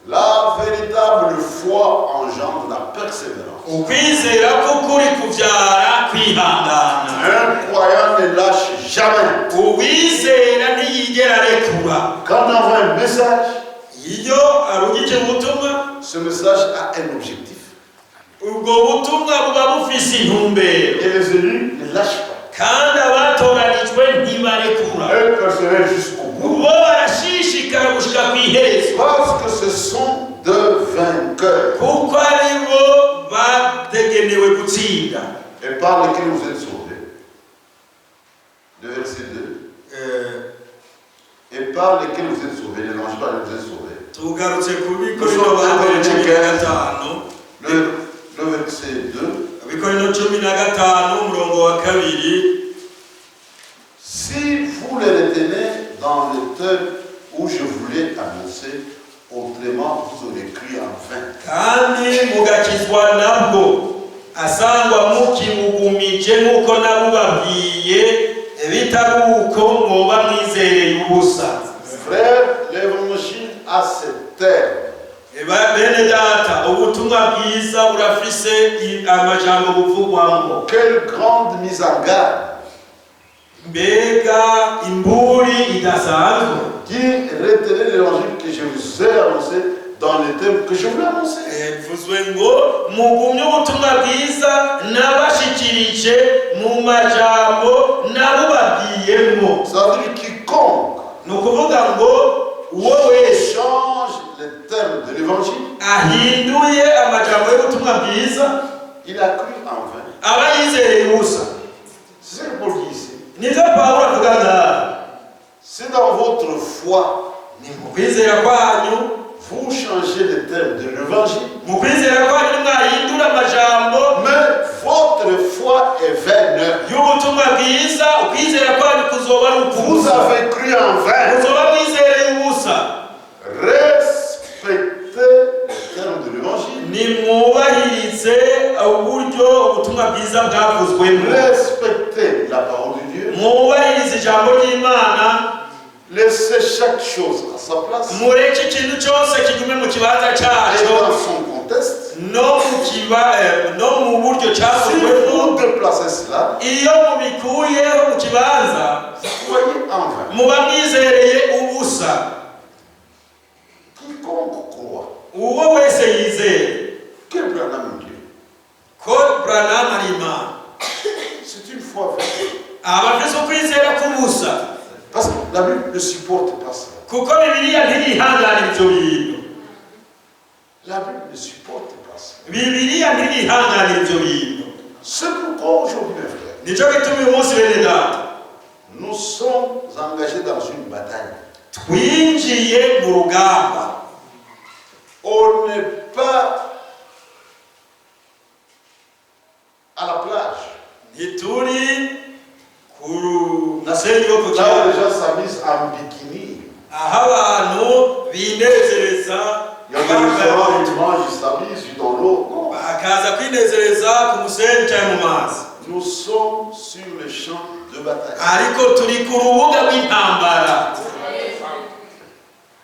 La véritable foi engendre la persévérance. Ukwizera k'ukuri kuvyara kwihangana. Un croyant ne lâche jamais. Uwizera ntiyigera arekura. Quand on envoie un message, Iyo arungike ubutumwa, ce message a un objectif. ubwo butumwa buba bufise intumbero, Et les élus ne lâchent pas. kandi abatoranijwe ntibarekura. Eux persévèrent jusqu'au bout. Bo barashishikara gushika kw'iherezo, Parce que ce sont de vainqueurs. kuko ari bo bategenewe gutsinda. Et par lesquels vous êtes sauvés. Le verset 2. Et par lesquels vous êtes sauvés. Ne mange pas, vous êtes sauvés. tugarutse ku Bikorino ba mbere 15 le verset 2. Bikorino 15 umurongo wa 2. Si vous les retenez dans le temps où je voulais annoncer, autrement vous aurez cru en vain. Kandi mugakizwa nabwo asangwa mukimugumije nkuko nabubabwiye bitaruko mwoba mwizereye ubusa. Frère, l'évangile a ses termes. Bene data, ubutumwa bwiza burafise amajambo buvugwamo. Quelle grande mise en garde. Mbega imburi idasanzwe. Qui retenez l'évangile que je vous ai annoncé dans les thèmes que je voulais annoncer. Vuzwe ngo mugumye ubutumwa bwiza nabashikirije mu majambo nabubabwiyemo. Ça veut dire quiconque nukuvuga ngo wowe change les termes de l'évangile, ahinduye amajambo y'ubutumwa bwiza, il a cru en vain. aba yizereye ubusa. C'est ce que Paul dit ici. Nivyo Pawulo avuga ngaha. C'est dans votre foi, Ni mu kwizera kwanyu, vous changez les termes de l'évangile, mu kwizera kwanyu mwahindura amajambo mais votre foi est vaine. y'ubutumwa bwiza, ukwizera kwanyu kuzoba ari Vous ukubusa. avez cru en vain. Muzoba mwizereye ubusa. Respectez les termes de l'évangile. Nimwubahirize uburyo ubutumwa bwiza bwavuzwemo. Respectez la parole de Dieu. Mwubahirize ijambo ry'Imana. Laissez chaque chose à sa place. Mureke ikintu cyose kigume mu kibanza Et cyaco dans son contexte. no mu buryo Si cyavuzwemo. vous déplacez cela, Iyo mubikuyeho mu kibanza soyez en vain. muba mwizereye ubusa. Quiconque croit Uwo wese yizeye que Branham est Dieu, ko Branham ari Imana c'est une foi vaine. aba afise ukwizera k'ubusa, Parce que la Bible ne supporte pas ça. kuko Bibiliya ntiyihanganira ibyo bintu. La Bible ne supporte pas ça. Bibiliya ntiyihanganira ibyo bintu. C'est pourquoi aujourd'hui, mes frères, Nicyo gituma uyu munsi bene data nous sommes engagés dans une bataille. twinjiye mu rugamba. On n'est pas à la plage. Ntituri ku musenyi wo ku Là où kiyaga, les gens s'amusent en bikini. aho abantu binezereza Il y a des restaurants, ils mangent, ils s'amusent dans l'eau. Non. bakaza kwinezereza ku musenyi cyangwa mu mazi. Nous sommes sur le champ de bataille. Ariko turi ku rubuga rw'intambara,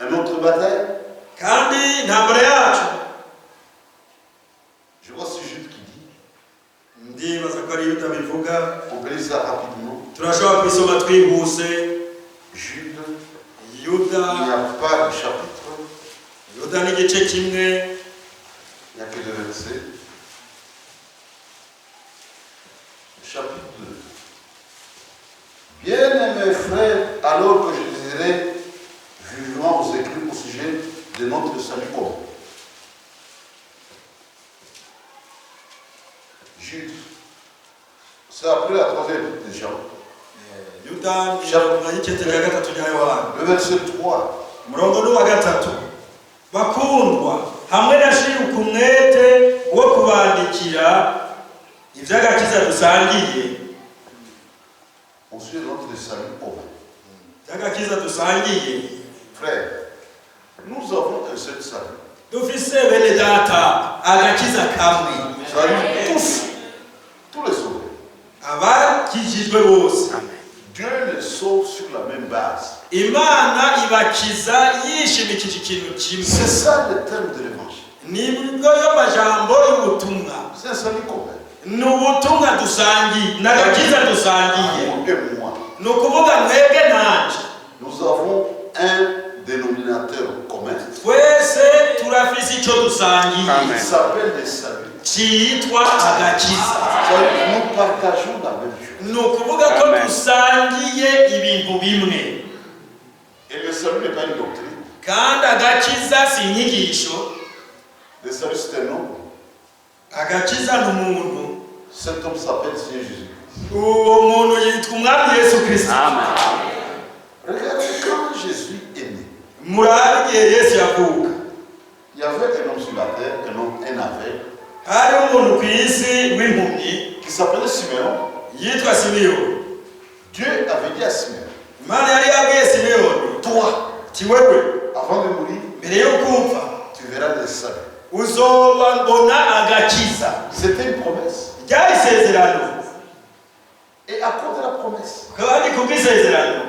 Une autre bataille, kandi intambara yacu je vois ce Jude qui dit, ndibaza ko ari Yuda bivuga. on peut lire ça rapidement. Turashobora kubisoma twihuse. Jude, Yuda, il n'y a pas de chapitre, Yuda n'igice kimwe, il n'y a que 2 versets. Chapitre 2. Bien-aimés frères, alors que je désirais vivement vous écrire au sujet de notre salut commun. Jude, c'est après la 3e épître de Jean. Yuda ni icyete cya gatatu cya Yohana. Le verset 3. Umurongo ni wa gatatu. Bakundwa, hamwe nashiruka umwete wo kubandikira iby'agakiza dusangiye. On suit notre salut commun. Iby'agakiza dusangiye. Frères, nous avons un seul salut. Dufise bene data agakiza kamwe. Salut tous les sauvés. Abakijijwe bose. Dieu les sauve sur la même base. Imana ibakiza yishimikije ikintu kimwe. C'est ça le terme de l'évangile. Nibwo y'amajambo y'ubutumwa. C'est un salut commun. Ni ubutumwa dusangiye, n'agakiza dusangiye. Vous et moi. Ni ukuvuga mwebwe nanje. Nous avons un dénominateur commun. Twese turafise icyo dusangiye. Il s'appelle le salut. Cyitwa agakiza. Nous partageons la même chose. Ni ukuvuga ko dusangiye ibintu bimwe. Et le salut n'est pas une doctrine. Kandi agakiza si inyigisho. Le salut c'est un homme. Agakiza ni umuntu. Cet homme s'appelle Seigneur Jésus. Uwo muntu yitwa umwami Yesu Kristo. Regardez quand Jésus est né. murabiye Yesu yavuka. Il y avait un homme sur la terre, un aveugle, Hari umuntu kwisi w'impumyi qui s'appelait Siméon. yitwa Simeoni. Dieu avait dit à Siméon, Imana yari yabwiye Simeoni, toi, ti wewe avant de mourir, mbere yo kumva tu verras le salut. uzoba mbona agakiza. C'était une promesse. Ryari isezerano. Et à cause de la promesse, Kandi kubw'isezerano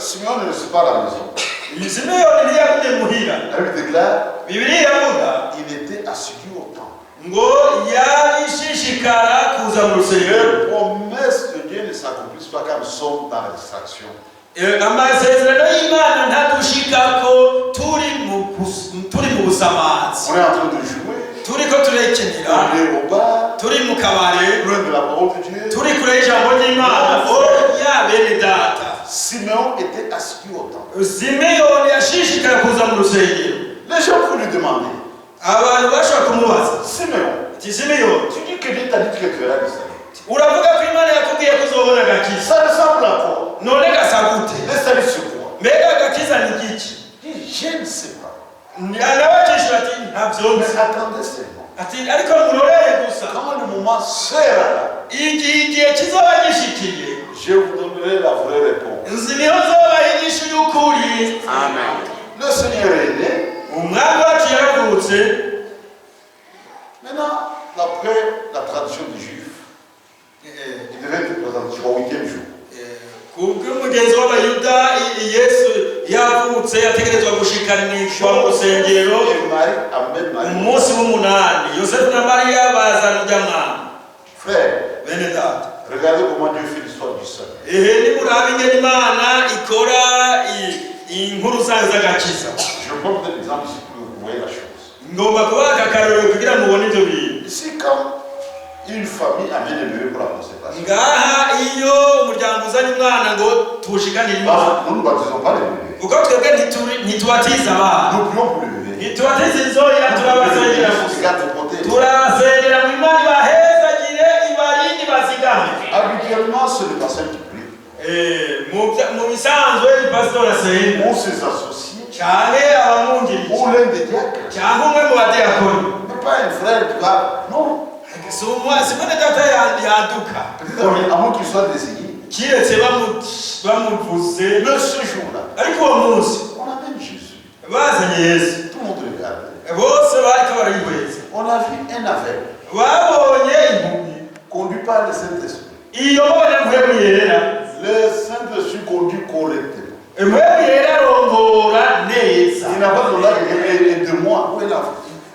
Siméon ne reste pas à la maison. Simeoni ntiyagumye muhira. La Bible déclare, Bibiliya iravuga il était assidu au temple. ngo yabishishikara kuza mu rusengero. Les promesses de Dieu ne s'accomplissent pas quand nous sommes dans la distraction. Amasezerano y'Imana ntadushikako turi mu busamazi. On est en train de jouer, Turiko turekenera, on est au bar, turi mu kabare, loin de la parole de Dieu. turi kure y'ijambo ry'Imana. Oya bene data, Siméon était assidu au temple. Simeoni yashishikara kuza mu rusengero. Les gens vont lui demander, Abantu bashobora kumubaza, Siméon, ati Simeoni, tu dis que Dieu t'a dit que tu verras le salut. uravuga ko Imana yakubwiye ko uzobona agakiza. Ça ressemble à quoi? None gasa gute? Le salut sur quoi? Mbega agakiza ni giki? Il dit, je ne sais pas. Anabakishura ati ntabyo Mais nzi. attendez seulement. Ati ariko murorere gusa. Quand le moment sera, Igihe kizoba gishikiye, je vous donnerai la vraie réponse. nzi niho zoba inyishu y'ukuri. Amen. Le Seigneur est né. Umwami wacu yaravutse. Maintenant, d'après la tradition des Juifs, il devait être présenté au 8e jour. Kubw'umugenzi w'Abayuda, Yesu yavutse yategerezwa gushikanishwa mu rusengero Et Marie amène Marie. umunsi w'umunani. Yosefu na Mariya bazana ujya mwana. Frère, Bene data, regardez comment Dieu fait l'histoire du seul. nimuraba ingene Imana ikora inkuru zayo z'agakiza. Je vais prendre un exemple ici pour que vous voyez la chose. Ngomba kubaha akarorero kugira ngo mubone ibyo bintu. Ici, quand une famille amène un bébé pour la consécration, Ngaha iyo umuryango uzanye umwana ngo tuwushikanire Imana, nous ne baptisons pas les bébés. kuko twebwe ntitubatiza abana, Nous prions pour le bébé. ntitubatiza inzoya, turabasengera gusa, Regarde le côté. turabasengera mu Imana ibahezagire, ibarinde, ibazigame. Habituellement, c'est le pasteur qui prie. Mu bisanzwe ipasitori asenga Ou ses associés. cyane abamwungirije Ou l'un des diacres. cyangwa umwe mu badiyakoni. Mais pas un frère qui va. Non. Si mwene data yaduka, Peut-être à moins qu'il soit désigné. kiretse bamuvuze, Mais ce jour-là, ariko uwo munsi on amène Jésus. bazanye Yesu, Tout le monde regarde. bose bariko barayihweza. On a vu un aveugle Babonye impumyi conduit par le Saint-Esprit. iyobora mpwemu yera. Le Saint-Esprit conduit correctement. Mpwemu yera arongora neza. Il n'a pas besoin de moi. Où est la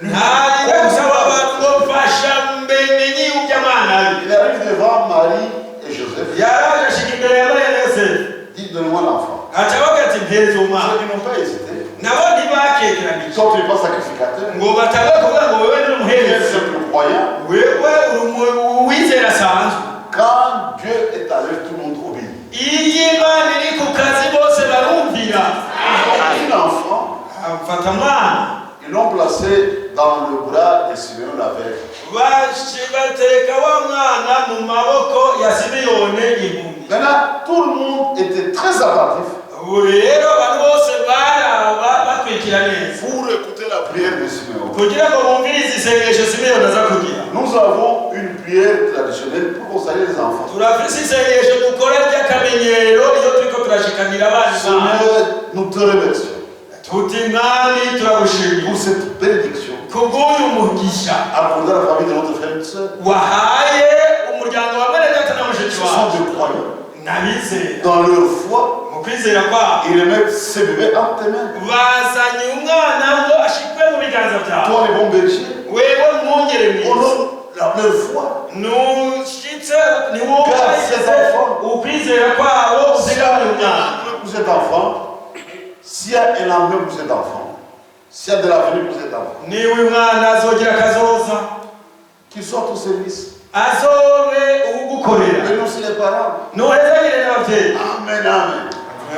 ntarinda gusaba abantu ngo mfasha mbenye y'Imana. Il arrive devant Marie et Joseph. Yaraje ashika imbere ya Mariya na Yosefu, Dit, donne-moi l'enfant. aca avuga ati mpereza umwana. Ceux qui n'ont pas hésité. Nabo ntibakekeranije Quand tu n'es pas sacrificateur, ngo batange kuvuga ngo wewe ni tu es un umuherezi, simple croyant. wewe uwizera asanzwe. Quand Dieu est à l'œuvre, tout le monde obéit. Iyo Imana iri ku kazi bose barumvira. Un enfant, Afata mwana ils l'ont placé dans le bras de Siméon l'aveugle. batereka wa mwana mu maboko ya Simeyoni impumyi. Maintenant, tout le monde était très attentif Ubu rero abantu bose baraba bakurikira neza pour écouter la prière de Siméon. kugira ngo bumvirize isengesho Simeyoni aza kugira. Nous avons une prière traditionnelle pour consoler les enfants. Turafise isengesho dukora ry'akamenyero iyo turiko turashikanira abana. Seigneur, nous te remercions Tuti Mwami turagushimira pour cette bénédiction kubw'uyu mugisha accordée à la famille de notre frère et sœur. wahaye umuryango wa mwene data na mushiki Ce wawe sont des croyants. n'abizera. Dans leur foi, Mu kwizera kwabo ils remettent ce bébé entre tes mains. bazanye umwana ngo ashikwe mu biganza byawe. Toi, les bons bergers, Wewe mwongere mwiza honore leur foi. nushitse niwobahize ukwizera kwabo uzigamire umwana. Pour cet enfant, s'il y a un avenir pour cet enfant, s'il y a de l'avenir pour cet enfant, niwe umwana azogira akazoza, qu'il soit au service. azobe ugukorera, Mais nous, c'est les parents. nuhezagire n'ababyeyi. Amen, amen.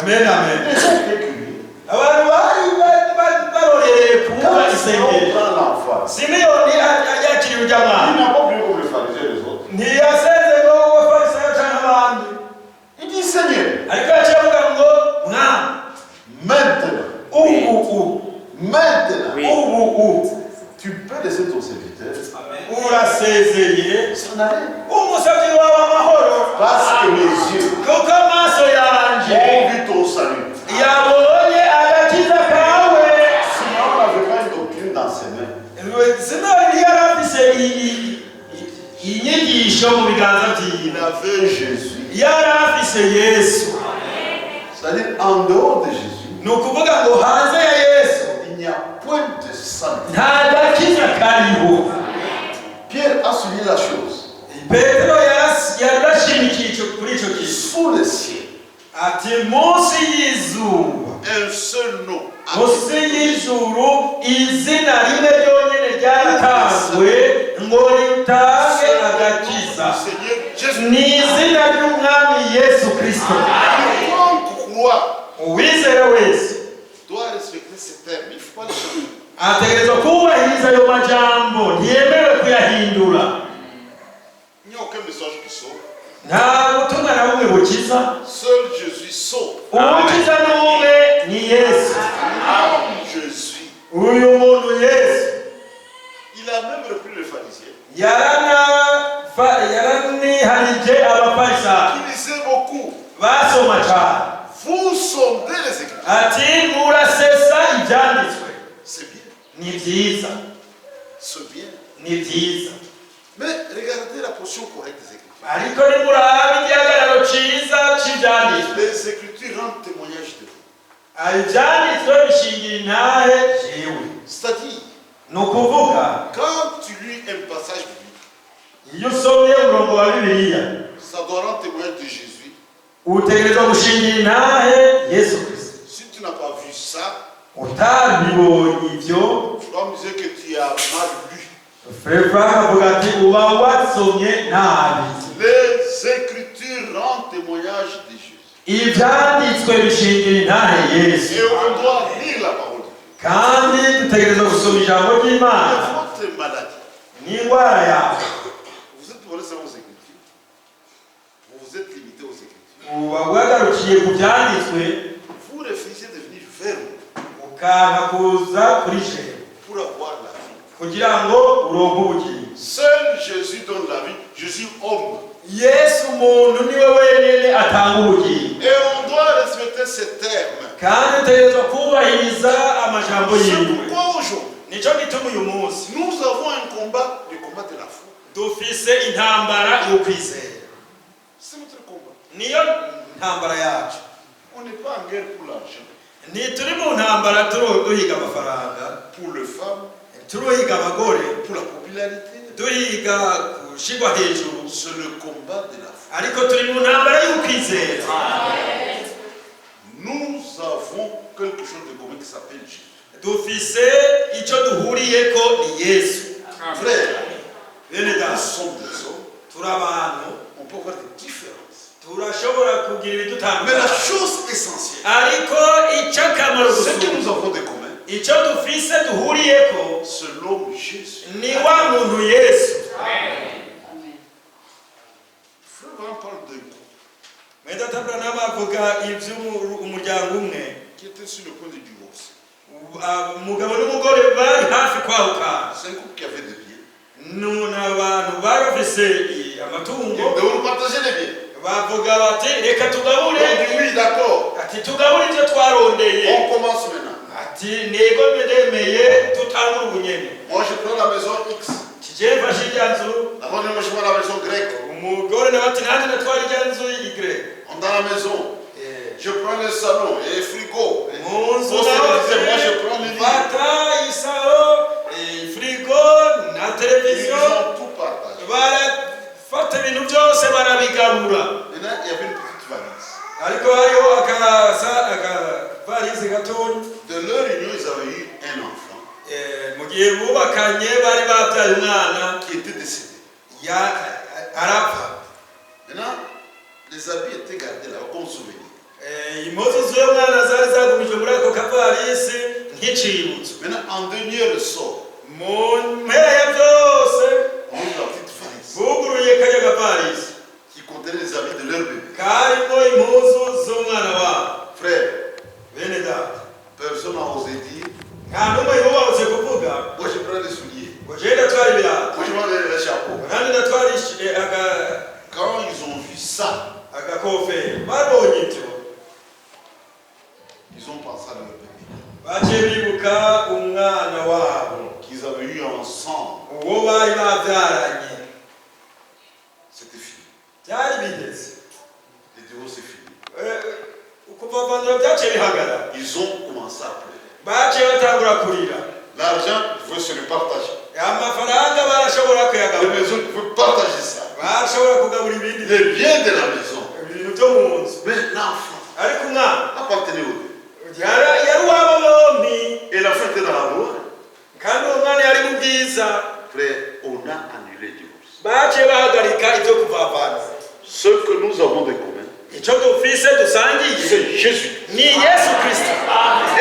Amen, amen. Les gens étaient curieux. Abantu bari barorereye Quand kuba Siméon isengero. prend l'enfant, Simeyoni yakiriye ujya il mwana, n'a pas prié comme les pharisiens et les autres. ntiyaseze ngo abafarisayo cyangwa abandi, Il dit, Seigneur, ariko yaciye avuga ngo mwana maintenant, Maintenant, tu peux laisser ton serviteur urasezeye s'en aller. umusabyi wawe amahoro Parce que mes yeux kuko amaso yanje ont vu ton salut. yabonye agakiza kawe. Sinon, on n'avait pas une doctrine dans ses mains. sinori yarafise inyigisho mu biganza Il byiwe, avait Jésus. yarafise Yesu. C'est-à-dire, en dehors de Jésus, ni ukuvuga ngo hanze ya Yesu il n'y a point de salut. nta gakiza kariho. Pierre a souligné la chose. Petero yarashimikiye kuri icyo kintu Sous le ciel, ati munsi y'izuba, un seul nom. munsi y'ijuru izina rimwe ryonyine ryaratanzwe ngo ritange agakiza, Seigneur Jésus. ni izina ry'umwami Yesu Kristo. Quiconque croit uwizera wese doit respecter ces termes. Il ne faut pas les changer. ategerezwa kubahiriza ayo majambo, ntiyemewe kuyahindura. Il n'y a aucun message qui sauve. nta butumwa na bumwe bukiza. Seul Jésus sauve. ubukiza n'umwe ni Yesu. Jésus. uyu muntu Yesu Il a même repris les pharisiens. yaraniharije abafarisayo Qui lisaient beaucoup. basoma cyane, Vous sondez les Écritures. ati murasesa ibyanditswe. C'est bien. ni byiza, C'est bien. ni byiza, Mais regardez la portion correcte des Écritures. ariko nimuraba igihagararo cyiza cy'ibyanditswe. Les Écritures rendent témoignage de vous. ibyanditswe bishingira intahe jewe. C'est-à-dire, ni ukuvuga quand tu lis un passage biblique, iyo usomye umurongo wa Bibiliya ça doit rendre témoignage de Jésus. utegerezwa gushingira intahe Yesu Kristo. Si tu n'as pas vu ça, utabibonye ibyo, tu dois me dire que tu as mal lu. Frefra avuga ati uba wasomye nabi. Les Écritures rendent témoignage de Jésus. ibyanditswe bishingira intahe Yesu, Et on doit lire la parole de Dieu. kandi dutegerezwa gusoma ijambo Et ry'Imana. votre maladie, n'indwara yawe vous êtes volé sans vos Écritures. Vous vous êtes limité aux Écritures. uba wagarukiye ku byanditswe, Vous refusez de venir vers nous ukanka kuza kuri jewe pour avoir la vie. kugira ngo uronke ubugingo. Seul Jésus donne la vie. Jésus homme. Yesu umuntu niwe wenyine atanga ubugingo, Et on doit respecter ces termes. kandi utegerezwa kubahiriza amajambo C'est yiwe. pourquoi aujourd'hui, nicyo gituma uyu munsi nous avons un combat, le combat de la foi. dufise intambara yo kwizera. C'est notre combat. niyo ntambara yacu. On n'est pas en guerre pour l'argent, ntituri mu ntambara duhiga amafaranga, pour les femmes, turuhiga abagore, pour la popularité. duhiga gushirwa hejuru, C'est le combat de la foi. ariko turi mu ntambara y'ukwizera. Nous avons quelque chose de commun qui s'appelle Jésus. dufise icyo duhuriyeko ni Yesu. Frère, bene nous data, sommes des hommes. turi abantu, On peut avoir des différences. turashobora kugira Mais la ibidutandukanya, chose essentielle, ariko icy'akamaro ce que gusumba, nous avons de commun, icyo dufise duhuriyeko c'est l'homme Jésus. ni wa muntu Yesu. Frère, on parle d'un couple mwene data Branham avuga iby'umuryango umwe, qui était sur le point de divorce. umugabo n'umugore bari hafi kwahukana. C'est un couple qui avait des biens. ni abantu bari bafise Ils amatungo, devaient partager les biens. bavuga bati reka tugabure, On dit oui, d'accord. ati tugabure ibyo twarondeye, On commence maintenant. ati nego ndemeye dutangure ubunyene. Moi, je prends la maison X. kigiye mfashe ijya nzu, Avant, moi, je prends la maison grecque. umugore nawe ati nanjye natwara ijya nzu y'igre. On est dans la maison. Je prends le salon et le frigo. mu nzu Moi, nawe je prends le lit. fata isaro, firigo na Ils televiziyo, ont tout partagé. barafata ibintu byose barabigabura. Maintenant, il y avait une petite valise. ariko hariho akavarisi gatoya. De leur union, ils avaient eu un enfant mu gihe bubakanye bari babyaye umwana qui était décédé. arapfa. Maintenant, les habits étaient gardés là comme souvenir. impuzu z'uwo mwana zari zagumijwe muri ako kavarisi nk'icibutso. Maintenant, en dernier ressort, mu mpera ya byose on ouvre la petite valise buguruye kajya gavarisi qui contenait les habits de leur bébé. karimo impuzu z'umwana wabo. Frère, bene data, personne n'a osé dire nta n'umwe yubatse kuvuga Moi, je prends les souliers. ngo je ndatwara ibirato Moi, je prends les chapeaux. kandi ndatwara Quand ils ont vu ça, agakofero babonye ibyo ils ont pensé à leur bébé baciye bibuka umwana wabo qu'ils avaient eu ensemble. uwo bari babyaranye C'était fini. byari bigeze Le divorce est fini. ukuvavanura byaciye bihagarara Ils ont commencé à pleurer. baciye batangura kurira L'argent, il faut se le partager. amafaranga barashobora Les kuyagabura maisons, il faut partager ça. barashobora kugabura ibindi Les biens de la maison. ibintu byo mu nzu Mais l'enfant ariko umwana appartenait au Dieu. yari uwabo bombi Et l'enfant était dans la gloire. kandi uwo mwana yari mu bwiza Frère, on a annulé le divorce. baciye bahagarika ibyo kuvavana Ce que nous avons de commun, icyo dufise dusangiye c'est Jésus. ni yesu kirisito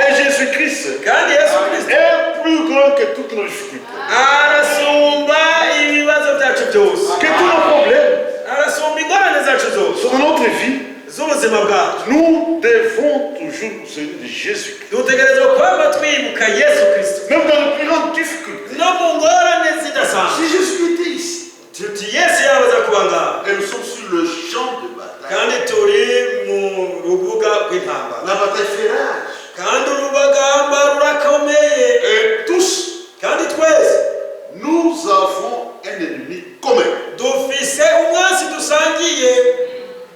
Et Jésus-Christ kandi yesu kirisito est plus grand que toutes nos difficultés, arasumba ibibazo byacu byose que tous nos problèmes. arasumba ingorane zacu zose Sur notre vie, z'ubuzima bwacu nous devons toujours nous souvenir de Jésus-Christ. dutegerezwa kwaba twibuka yesu kirisito Même dans les plus grandes difficultés. no mu ngorane zidasanzwe Si Jésus était ici, tuti yesu yabaza kuba ngaho et nous sommes sur le champ de bataille, kandi turi mu rubuga rw'intambara la bataille fait rage. kandi urubagamba rurakomeye Et tous, kandi twese nous avons un ennemi commun. dufise umwansi dusangiye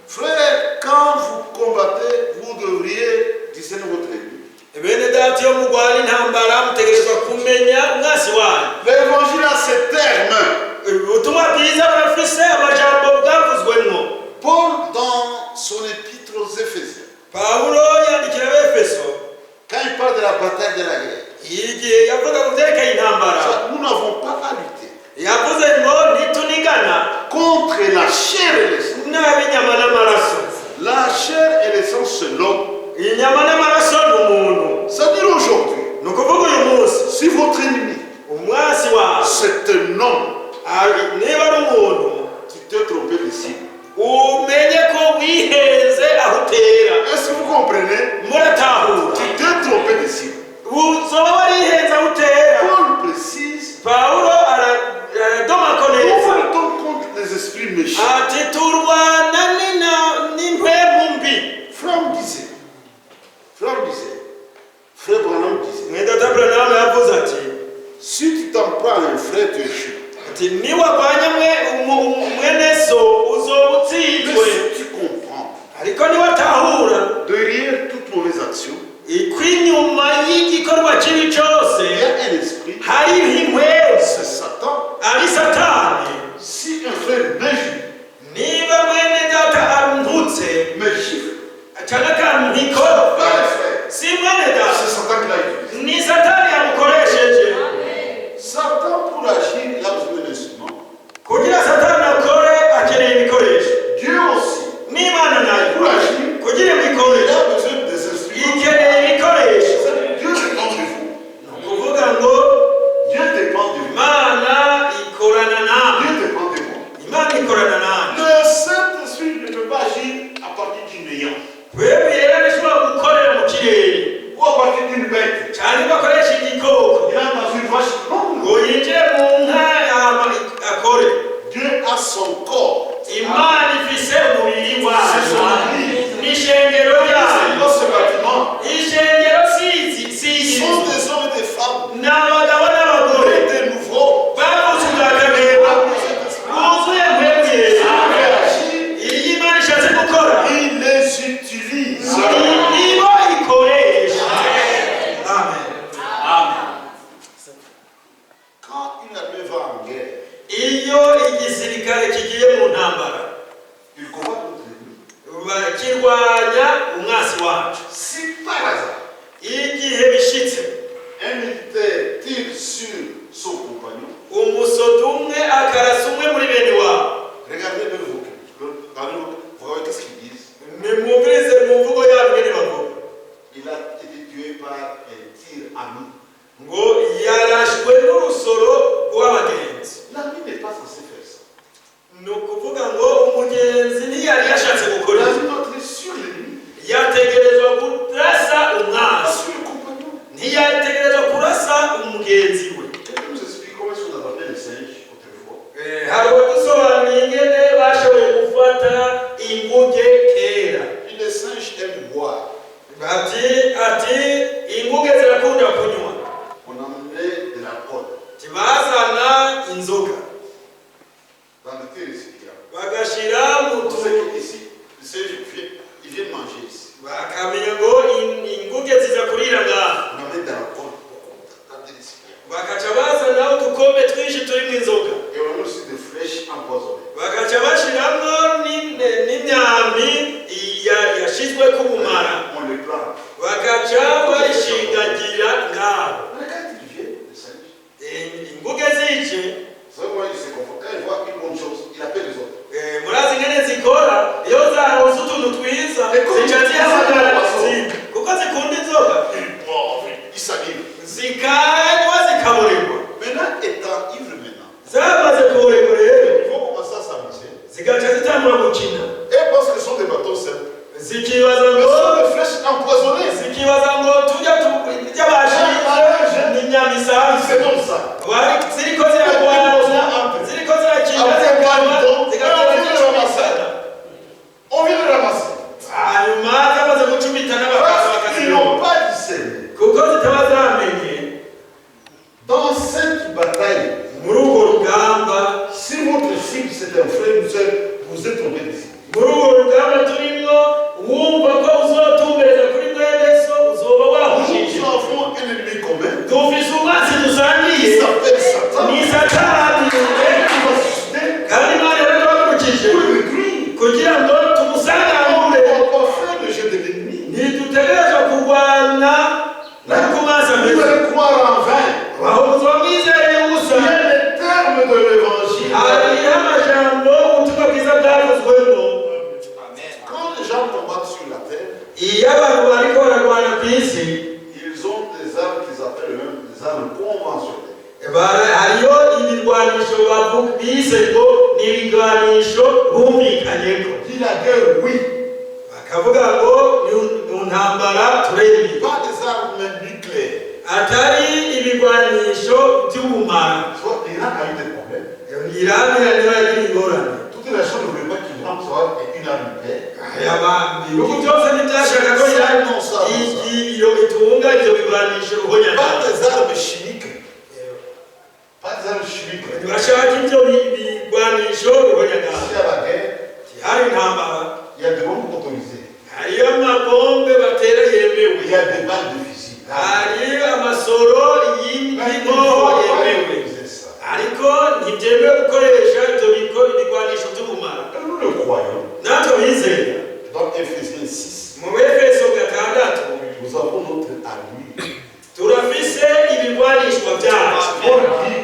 Frère, quand vous combattez, vous devriez discerner votre ennemi. bene data iyo murwana intambara mutegerezwa kumenya umwansi wanyu L'évangile a ses termes. ubutumwa bwiza burafise amajambo bwavuzwemo Paul, dans son épître aux Éphésiens, pawulo yandikira abefeso quand il parle de la bataille de la guerre, igihe yavuga ku byerekeye intambara nous n'avons pas à lutter yavuze ngo ntitunigana contre la chair et le sang. n'ab'inyama n'amaraso La chair et le sang, c'est l'homme. inyama n'amaraso ni umuntu C'est-à-dire aujourd'hui, ni ukuvuga uyu munsi si votre ennemi, umwansi wawe c'est un homme niba ari umuntu qui t'a trompé de cible, umenye ko wihenze aho utera est-ce que vous comprenez? muratahura Qui t'a trompé de cible. uzoba warihenze aho utera Paul précise, pawulo aradomako nous neza luttons contre les esprits méchants. ati turwana n'impwemu mbi Frère Branham disait, mwenda tabranam yavuze ati si tu t'en prends à un frère, tu échoues. ati niwarwanya mwene so uzoba Mais utsindwe si tu comprends, ariko niwatahura derrière toute mauvaise action, kw'inyuma y'igikorwa kibi cyose il y a un esprit, hariho impwemu c'est Satan. ari satani Si un frère m'injure, niba mwene data arundutse me gifle, cyangwa akampiko pas le frère, si mwene data c'est Satan qui l'a utilisé. ni satani yamukoresheje Satan, pour agir, il a besoin d'un instrument. kugira satani akore akeneye ibikoresho Dieu aussi, n'imana nayo pour agir, kugira il ibikoresho a besoin des instruments. ikeneye ibikoresho C'est-à-dire, Dieu dépend de vous. ni ukuvuga ngo Dieu dépend de vous. imana ikorana nawe Dieu dépend de moi. imana ikorana nawe Le Saint-Esprit ne peut pas agir à partir du néant twebwe rero ntishobora gukorera mu kirere ou à partir d'une bête. cyane bakoresha igikoko Il entre dans une vache. Non, ngo yinjire mu nka yama akore Dieu a son corps. imana ifise umubiri C'est wayo son église. n'ishengero C'est yayo dans ce bâtiment. ishengero sizi Ce siyi sont des hommes et des femmes. ni abagabo n'abagore Des nouveaux. bavutse ubwa kabiri buzuye mpembwe iyi imana ishatse gukora Il les utilise. nibo ikoresha amen Quand une armée va en guerre, iyo igisirikare kigiye mu ntambara il combat contre l'ennemi. bakirwanya umwasi wacu Si par hasard, igihe bishitse un militaire tire sur son compagnon, umusoda umwe akarasa umwe muri bene wabo regardez même vous. Vous voyez qu'est-ce qu'ils disent. nimwumvirize mu mvugo yabo ngene bavuga Il a été tué par un tir ami. ngo yarashwe n'urusoro rw'abagenzi L'ami n'est pas censé faire ça. ni ukuvuga ngo umugenzi ntiyari yashatse gukora L'ami ibyo. doit être sur l'ennemi, yategerezwa kurasa pas umwasi sur le compagnon. ntiyategerezwa kurasa inzoga dans des petits récipients. bagashira mu Vous savez qu'ici, ils viennent manger ici. bakamenya ngo inguge ziza kurira ngaha On en met dans la pomme, dans des récipients. bakaca bazana udukombe twinshi turimo inzoga Et on a aussi des flèches empoisonnées. bakaca bashiramwo n'imyambi yashizwe ku bumara On les plante. bakaca bayishingagira ngaho Mais quand ils viennent, les singes, inguge zije vous savez comment ils se comportent. Quand ils voient une bonne chose, ils appellent les autres. murazi ingene zikora iyo zaronse utuntu twiza zica zihamagara izindi kuko zikunda inzoga Ils s'animent. zikanywa zikaborerwa Maintenant, étant ivre maintenant, zamaze kuborerwa rero ils vont commencer à s'amuser. zigaca zitangura gukina Et parce que ce sont des bateaux simples. zikibaza Mais ngo ce sont des flèches empoisonnées. zikibaza ngo tujya by'abashinze n'inyama isanzwe C'est comme ça. ziriko ziragwana ziriko zirakina zigaca On vient de ramasser. hanyuma zamaze gucumita n'abakaza Parce qu'ils n'ont pas discerné. kuko zitaba zamenye Dans cette bataille, muri urwo rugamba si votre cible c'est un frère ou soeur, vous êtes tombé d'ici. muri urwo rugamba turimo wumva ko uzotumbereza kuri mwene so uzoba wahushije Nous avons un ennemi commun. dufise umwanzi dusangiye Il s'appelle Satan. ni satani Il va susciter kandi imana yaratwahagurukije pour le détruire. kugira ngo On tumusangangure ne va pas faire le jeu de l'ennemi. ntidutegerezwa kurwana no kumaza Vous mbere allez croire en vain. aho muzomwizereye ubusa Il y a les termes de l'évangile. hariho amajambo ubutumwa bwiza bwavuzwemo Quand les gens combattent sur la terre, iyo abantu bariko bararwana ku isi ils ont des armes qu'ils appellent eux-mêmes des armes conventionnelles. hariyo ibirwanisho bise ngo ni ibirwanisho bumvikanyeko Dit la guerre, oui. bakavuga ngo mu ntambara turemye Pas des armes nucléaires. atari ibirwanisho by'ubumara Soit l'Iran a eu des problèmes. irani niyo yagira ingorane Toutes les choses ne voulaient pas qu'il rentre soit une arme nucléaire. ibihugu byose ntibyashaka ko iyo itunga ibyo birwanisho Pas ruhonyangana des armes chimiques. Pas des armes chimiques. ntibashaka ibyo birwanisho ruhonyangana S'il y a la guerre, hari intambara il y a des bombes autorisées. hariyo amabombe batera yemewe Il y a des balles de fusil. hari amasoro y'inkoho yemewe ariko ntibyemewe gukoresha ibyo ibigwanisho by'ubumara Et nous le croyons. natwe bizera Dans Ephésiens 6, mu Efeso 6 nous avons notre armure. turafise ibigwanishwa byacu Paul dit,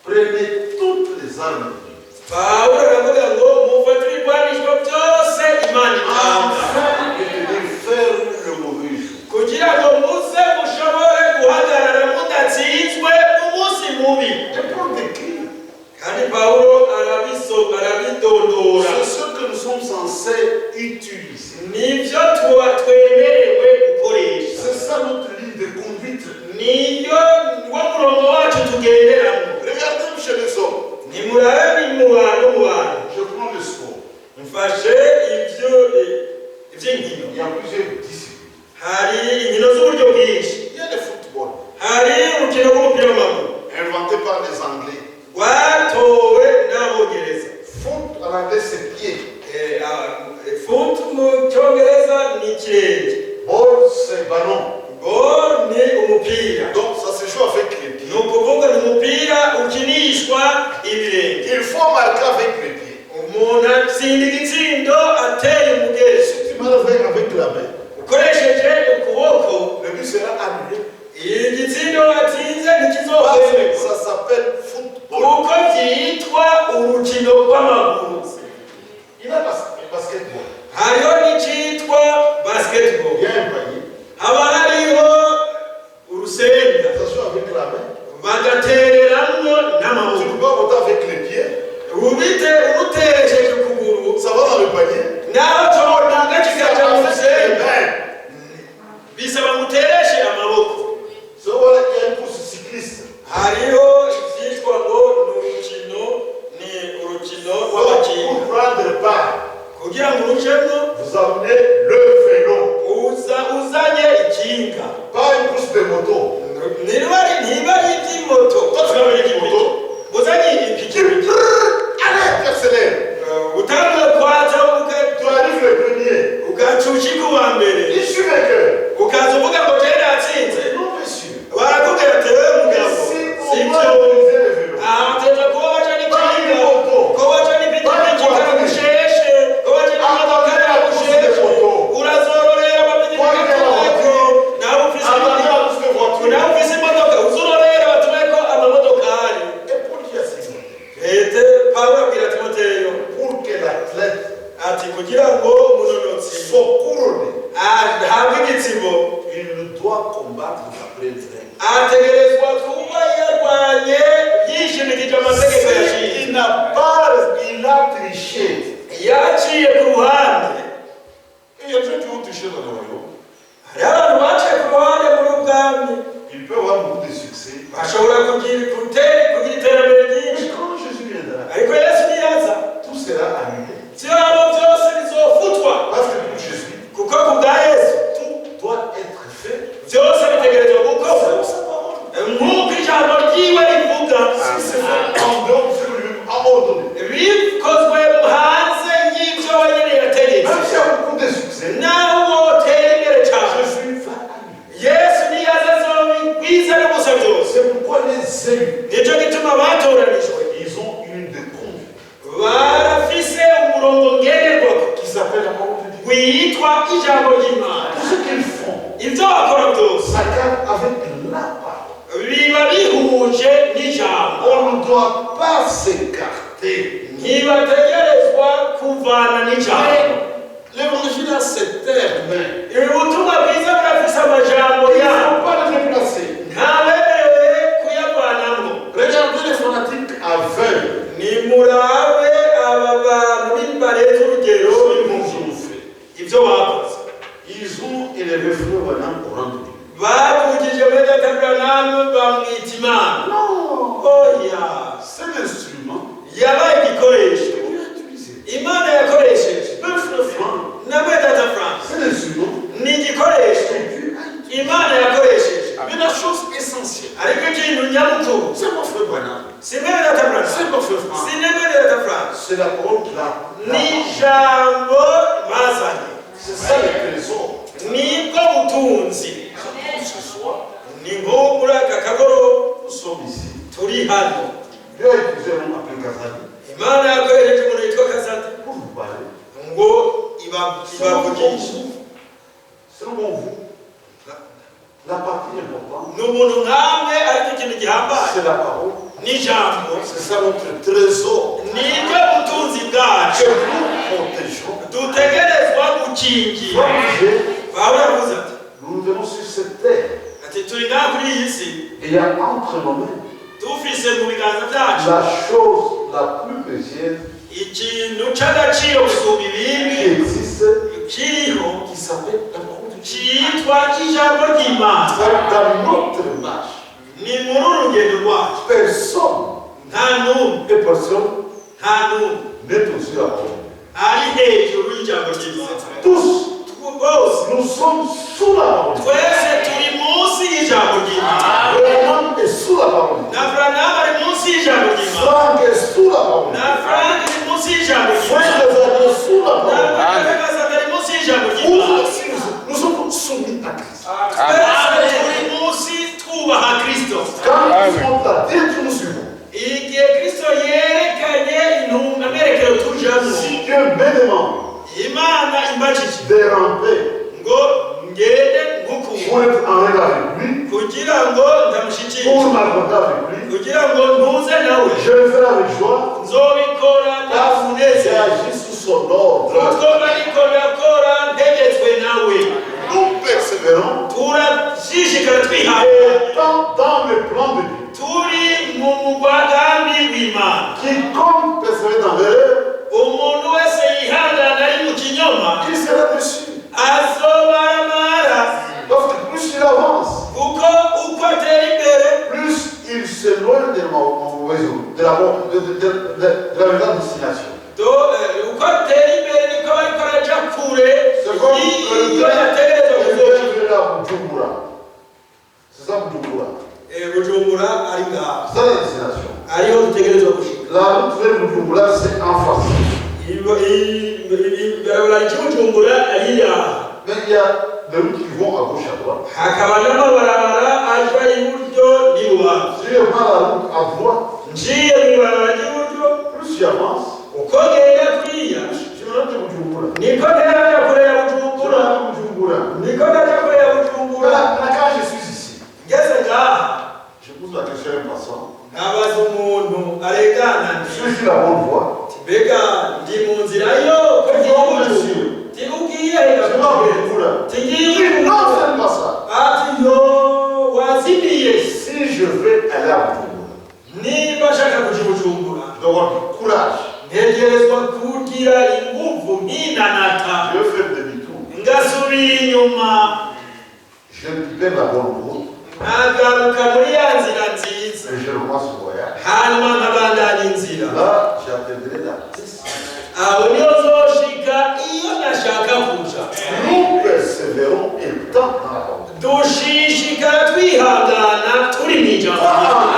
prenez toutes les armes de Dieu. pawulo aravuga ngo mufate ibigwanishwa byose imana itanga Afin de tenir ferme le mauvais jour. kugira ngo muze mushobore guhagarara mudatsinzwe umunsi mubi Et Paul décrit, kandi pawulo arabidondora c'est ce que nous sommes censés utiliser. nibyo twemerewe gukoresha C'est ça notre ligne de conduite. niyo wo murongo wacu tugenderamo Regardez chez les hommes. nimurabe mu bantu Je prends le sport. mfashe iby'inkino Il y a plusieurs disciplines. hari inkino z'uburyo bwinshi Il y a le football, hari urukino rw'umupira w'amaguru inventé par les Anglais. rwatowe n'abongereza Foot en anglais, c'est pied. foot mu cyongereza ni ikirenge Ball, c'est ballon. ball ni umupira Donc ça se joue avec les ni pieds. ukuvuga ni umupira ukinishwa ibirenge Il faut marquer avec les pieds. umuntu atsinda igitsindo ateye umugezi Si tu marques avec la main, ukoresheje ukuboko le but sera annulé. igitsindo watsinze ntikizokwemerwa Ça s'appelle football. kuko byitwa urukino rw'amaguru Il y a basketball. hariho n'icyitwa basketball Il y a un panier. haba hariho urusenga Ça se joue avec la main. bagatereramwo Tu n'amaboko ne peux pas botter avec les pieds. uruteresheje ukuguru Ça va dans le panier. naho cyobonaga kikaja mu Les rusenga mains. bisaba ngutereshe amaboko Ce voilà qu'il y a une course cycliste. hariho ibyitwa ngo ni urukino rw'abakinga Pour prendre part, kugira ngo urujemo vous amenez le vélo. uzanye ikinga Pas une course de moto. niba ari iby'imoto Toi, tu vas avec une moto. uzanye kugira iterambere ryinshi. Mais quand Jésus viendra, Ariko Yesu niyaza, tout sera annulé. byabo byose bizofutwa. Parce que pour Jésus, Kuko ku bwa Yesu tout doit être fait byose bitegerezwa gukorwa selon sa parole. nk'uko ijambo ryiwe rivuga. Si c'est fait en dehors, c'est lui a ordonné. Bikozwe hanze y'ibyo wenyine yategetse. Même s'il y a beaucoup de succès, naho wotera imbere cyane, Jésus va annuler. Yesu niyaza azobigwiza n'ubusa byose. C'est pourquoi les élus, Nicyo gituma batoranijwe ils ont une de conduite barafise umurongo ngenderwako qui s'appelle la parole de Dieu. witwa ijambo ry'Imana. Tout ce qu'ils font, Ibyo bakora byose ça cadre avec la parole. biba bihuje n'ijambo. On ne doit pas s'écarter. Ntibategerezwa kuvana n'ijambo. L'évangile a ses termes. Ubutumwa bwiza burafise amajambo Il ne yabo, faut pas le déplacer. ntabemerewe kuyavanamo. Regardez les fanatiques aveugles. Nimurabe aba bantu b'imbare z'urugero ibyo bakoze. Ils ont élevé Frère Branham au rang de Dieu. Bavugije muri Databranamu bamwita Imana. Non, Oya, c'est l'instrument yabaye igikoresho qu'il a utilisé. Imana yakoresheje. Même Frère Franck, Na muri Data France c'est l'instrument ni igikoresho que Dieu a utilisé. Imana yakoresheje. Mais la chose essentielle, Ariko ikintu nyamukuru c'est mon Frère Branham. si mwene Databranamu, C'est mon Frère Franck. si ne mwene Data France, C'est la parole de la ni ijambo bazanye, C'est ça le trésor. nibwo butunzi. Ce soir, Ni nko muri aka kagoroba nous sommes ici. turi hano, Dieu a utilisé un homme appelé Kazali Imana yakoresheje umuntu witwa Kazadi pour vous parler. ngo ibavugishe. Selon vous, la partie importante, Ni umuntu nkamwe ariko ikintu gihambaye c'est la parole. n'ijambo. C'est ça notre trésor Nibwo butunzi bwacu que nous protégeons. dutegerezwa gukingira. Protéger. Pawulo yavuze ati, Nous nous venons sur cette terre. ati turi ngaha kuri iyi si Et il y a entre nos mains dufise mu biganza byacu la chose la plus précieuse ikintu c'agaciro gusumba qui ibindi existe, kiriho qui s'appelle la parole de Dieu. cyitwa ijambo ry'Imana. Dans notre marche, Ni muri urugendo rwacu personne nta n'umwe et personne n'est au-dessus de la parole. ari hejuru y'ijambo ry'Imana. Tous, Bose nous sommes sous la parole. twese turi munsi y'ijambo ry'Imana. Branham est sous la parole. Na Branham ari munsi y'ijambo ry'Imana. Franck est sous la parole. Na Frank ari munsi y'ijambo Frère ry'Imana. Kazali est sous la Na parole. Kazadi ari munsi y'ijambo Nous ry'Imana. aussi, nous sommes soumis à Christ. Twese turi munsi twubaha Kristo. Quand nous sommes la terre que nous suivons, Igihe Kristo yerekanye intungamerekero tujamo, si Dieu me demande Imana imbajije de ramper ngo ngende ngukunga pour être en règle avec lui, kugira ngo ndamushyikire, pour m'accorder avec lui, kugira ngo ntuze nawe, je le ferai avec joie, nzobikora car j'ai ndamunezero agi sous son ordre. kuko ariko ndakora ntegetswe nawe. Nous persévérons Turashishikara twihana étant dans le plan de Dieu. turi mu mugambi w'Imana. Quiconque persévère dans l'erreur, Umuntu wese yihangana ari mu kinyoma il sera déçu. azomaramara, Parce que plus il avance, kuko uko atera imbere plus il s'éloigne de la mauvaise route, de la vraie destination. uko atera imbere niko bariko araja kure C'est comme iyo yategerezwa kuzoja. le Bujumbura. C'est ça Bujumbura. Bujumbura ari ngaha, C'est ça la destination. ariho dutegerezwa gushika. La route vers Bujumbura, c'est en face. Ibarabara ry'Ubujumbura ari yaha, Mais il y a des routes qui vont à gauche, à droite. hakaba n'amabarabara aja iburyo n'ibubanza. Si je prends la route à droite, Ngiye mw'ibarabara ry'iburyo, plus tu avances, uko ngenda kuriya je me rends à Bujumbura. niko ndaja kure ya Je me Bujumbura, rends à Bujumbura. niko ndaja kure ya Bujumbura. Voilà, quand je suis ici, Ngeze ngaha je pose la question à un passant. nabaza umuntu arengana nti, Suis-je la bonne voie? mbega ndi mu nzira yo ko Non, ngiye monsieur. ti ugiye Je vais à Bujumbura. tigiye Non, ce n'est pas ça. ati yo wazimiye. Si je veux aller à Bujumbura, Niba nshaka kuja i Bujumbura je dois avoir du courage. ntegerezwa kugira inguvu nkinanata Je vais faire demi-tour. ngasubira inyuma Je perds la bonne route nkagaruka muri ya nzira nziza et je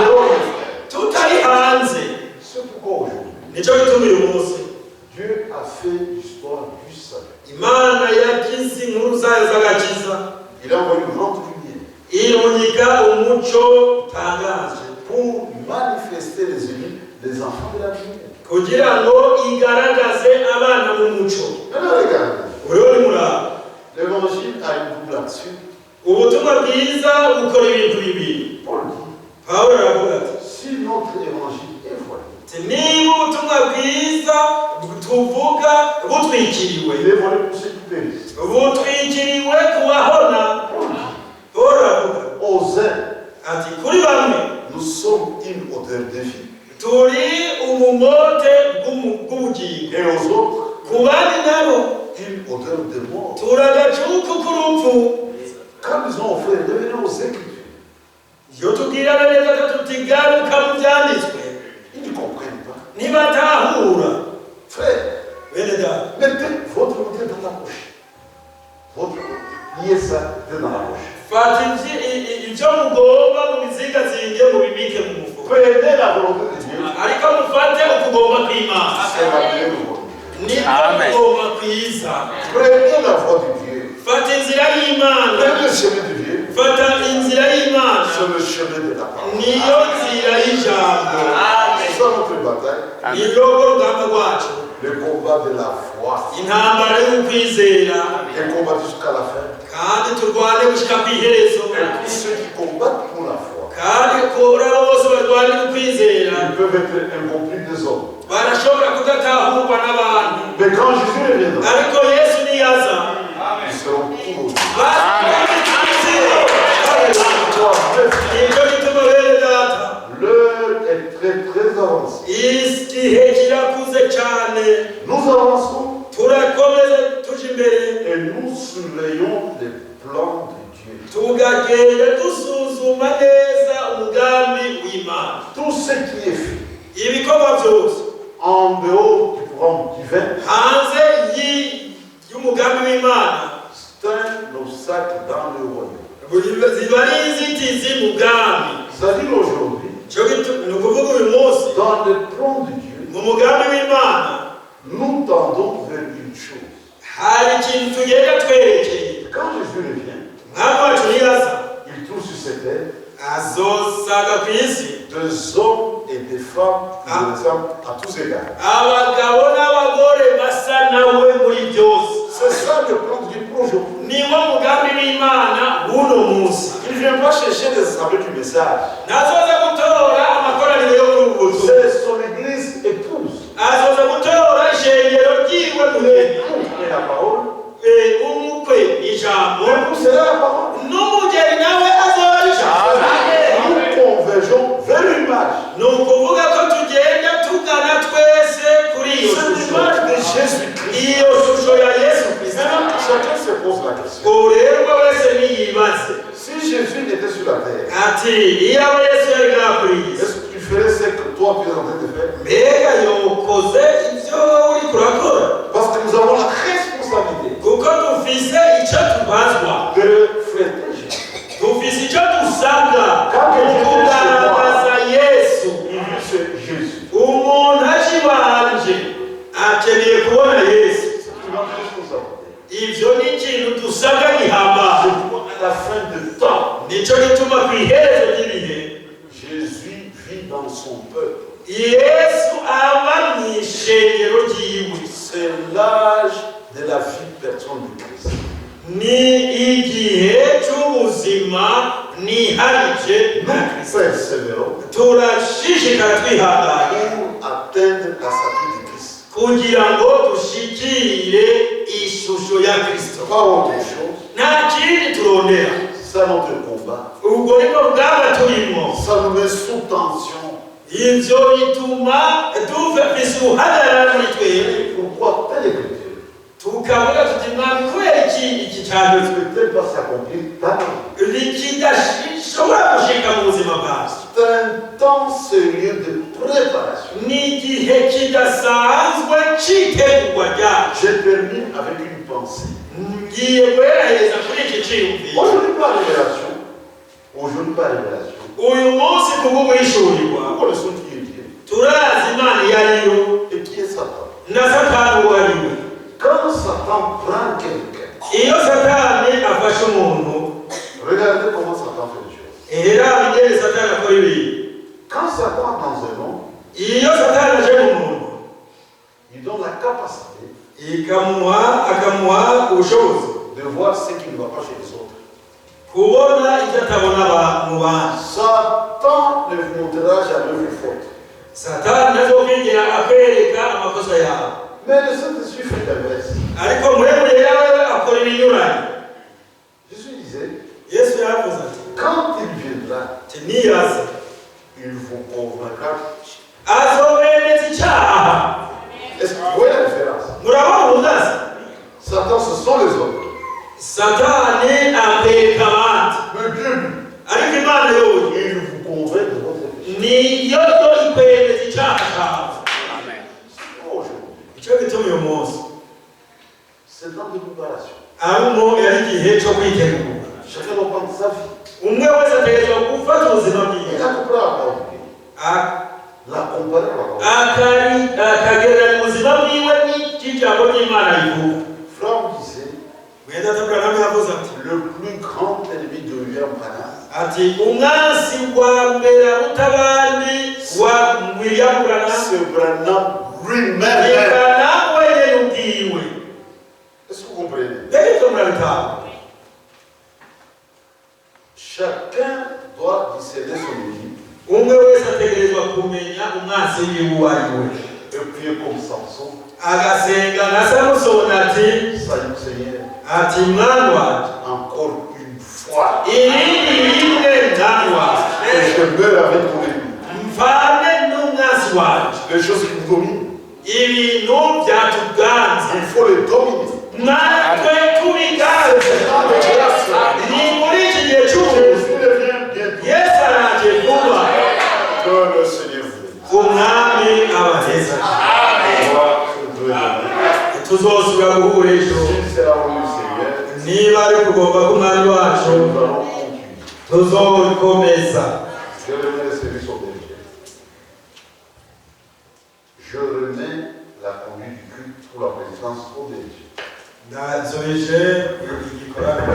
dehors, mes frères. tutari hanze. C'est pourquoi aujourd'hui, Nico gituma uyu munsi Dieu a fait l'histoire du salut. Imana yagize inkuru zayo z'agakiza, Il a envoyé une grande lumière irungika umuco utangaje pour manifester les élus, les enfants de la lumière. kugira ngo igaragaze abana mu muco. Maintenant, regardez. Uriho nimuraba, L'évangile a une double action. ubutumwa bwiza bukora ibintu bibiri. Paul dit, Pawulo aravuga ati, si notre évangile est voilé, niba ubutumwa bwiza tuvuga butwikiriwe, il est voilé pour ceux qui périssent. butwikiriwe kubahona. Pawulo aravuga Aux uns, ati, kuri bamwe nous sommes une odeur de vie. turi umumote bw'ubugingo, Et aux autres, ku bandi nabo une odeur de mort. turi agacucu k'urupfu. Quand ils ont offert, revenez aux Écritures. iyo tubwirana neza tuti garuka mu byanditswe Ils ne comprennent pas. ntibatahura. Frère, Bene data, mettez votre côté dans la poche. Votre côté. Liez ça dans la poche. fata ibyo mugomba mu bizingazinge mubibike mu mufuka, Prenez la volonté de Dieu. ariko mufate ukugomba kw'Imana. C'est la meilleure volonté. nibwo kugomba kwiza. Prenez la voie de Dieu. Fata inzira y'Imana, Prenez le chemin de Dieu. fata inzira y'Imana, C'est le chemin de la parole. niyo nzira y'ijambo, C'est ça notre bataille. nirwo rugamba rwacu, Le combat de la foi. intambara y'ukwizera, Et combat jusqu'à la fin. kandi turwane gushika kw'iherezo. Et tous ceux qui combattent pour la foi, kandi kuri abo bose barwanira ukwizera ils peuvent être incompris des hommes. barashobora kudatahurwa n'abantu, Mais quand Jésus reviendra, ariko Yesu niyaza ils seront tous. nicyo gituma bene data, L'heure est très très avancée. igihe kirakuze cyane, Nous avançons turakomeza tuja imbere, et nous surveillons les plans de Dieu. tugagenda dusuzuma neza umugambi w'Imana. Tout ce qui est fait ibikorwa byose en dehors du programme divin, hanze y'umugambi w'Imana c'est un obstacle dans le royaume. ziba ari inzitizi mu bwami. C'est-à-dire aujourd'hui, ni ukuvuga uyu munsi dans le plan de Dieu, mu mugambi w'Imana nous tendons vers une chose. hari ikintu tugenda twerekeye. Quand Jésus revient, Mwami wacu niyaza il trouve sur cette terre azosaga ku isi des hommes et des femmes qui le ressemblent à tous égards. abagabo n'abagore basa nawe muri byose. C'est ça le plan de Dieu pour aujourd'hui. niwo mugambi w'Imana w'uno munsi. Il ne vient pas chercher des assemblées du message. ntazoza gutora amakoraniro yo muri ubu butumwa, C'est son église épouse. azoza gutora ishengero ryiwe mugeni, L'époux est la parole. umukwe ijambo, L'époux sera la parole. n'umugeni nawe azoba ijambo. Nous convergeons vers une image. ni ukuvuga ko tugenda tugana twese kuri iyo C'est shusho, l'image de Jésus-Christ. iyo shusho ya Yesu Kristo. Maintenant, chacun se pose la question. ubu rero umwe wese niyibaze Si Jésus était sur la terre, ati iyo aba Yesu yari kuri iyi si, est-ce qu'il ferait ce que toi tu es en train de faire? mbega yokoze ibyo wowe uri kurakora? Parce que nous avons la responsabilité kuko dufise icyo tubazwa, de refléter Jésus. dufise icyo dusabwa Quand mu Jésus kugaragaza Yesu. Il veut c'est Jésus. umuntu aje ibanje akeneye kubona Yesu. C'est une responsabilité. ibyo ni ikintu dusabwa gihambaye. Je vois à la fin de temps, nicyo gituma ku iherezo ry'ibihe Jésus vit dans son peuple. Yesu aba mu ishengero ryiwe. C'est l'âge de la vie personnelle de Christ. ni igihe cy'ubuzima niharije na Nous Kristo. persévérons turashishikara twihanganye pour atteindre la statue de Christ. kugira ngo dushikire ishusho ya Kristo. Pas autre chose. nta kindi turondera. C'est notre combat. ubwo nibwo rugamba turimo. Ça nous met sous tension. ibyo bituma dufise uruhagarara muri twebwe, Pourquoi telle écriture tukavuga tuti mwami kubera iki cyane ne peut-elle pas s'accomplir dans notre vie? kidashobora gushika mu buzima bwacu. C'est un temps sérieux de préparation. ni igihe kidasanzwe cy'itegurwa ryacu. J'ai terminé avec une pensée. ngiye guheraheza kuri iki cyiyumviro. Aujourd'hui par révélation, uyu munsi kubw'uguhishurirwa nous connaissons qui est Dieu turazi Imana iyo ariyo et qui est Satan. na Satani uwo ari we. Quand Satan prend quelqu'un, Iyo Satani afashe umuntu, regardez comment Satan fait les choses. era ingene Satani akora ibintu. Quand Satan est dans un homme, Iyo Satani aje mu muntu, il donne la capacité akamuha ubushobozi de voir ce qui ne va pas chez les autres. kubona ibyo atabona mu bandi. Satan ne vous montrera jamais vos fautes. Satani ntazokwigira akwereka amakosa yawe, Mais le Saint-Esprit fait l'inverse. ariko muremure yawe akora ibinyuranye. Jésus disait, Yesu yaravuze ati quand il viendra, niyaza il vous convaincra. azobemeza icyaha. Est-ce que vous voyez la différence? Murabona ubudazi? Satan, ce sont les hommes. Satani akwereka abandi, Mais Dieu, lui, ariko Imana yoyo il vous convainc de votre péché. niyo yo ikwemeza icyaha cyawe. Aujourd'hui, Icyo gituma uyu munsi c'est dans de préparation. arimo yari igihe cyo kwitegura. Chacun doit prendre sa vie. Umwe wese ategerezwa gufata ubuzima Il bwiwe a compris la parole de Dieu. La comparer à la parole. akagereranya ubuzima bwiwe n'ijambo ry'Imana rivuga. Frère me disait, Mwenda Abrahamu yavuze ati le plus grand ennemi de William Branham, ati umwansi wa mbere utabandi wa William Branham c'est Branham lui-même. Branham wenyine ubwiwe. Est-ce que vous comprenez? Ndetse murabitanga. Chacun doit discerner son ennemi Umwe wese ategerezwa kumenya umwansi wiwe uwo ari we. et prier comme Samson. Agasenga na Samusoni ati Seigneur, ati mwana wanje encore une fois, irindi rimwe mwami wanje que je meure avec mon ennemi. mvane n'umwansi wanje. Les choses qui nous dominent, Ibintu byatuganza il faut les dominer. natwe tubiganze. C'est dans le grâce. Ni muri iki gihe cy'ubu Jésus revient bientôt. Yesu araje vuba. Que le Seigneur vous bénisse. Umwami abaheza. Tuzosubira guhura ejo Si c'est la volonté du Seigneur, niba ari kugomba k'umwami wacu nous allons continuer. tuzokomeza. Je remets le service au berger. Je remets la conduite du culte pour la présidence au berger. Ndazobije igikorano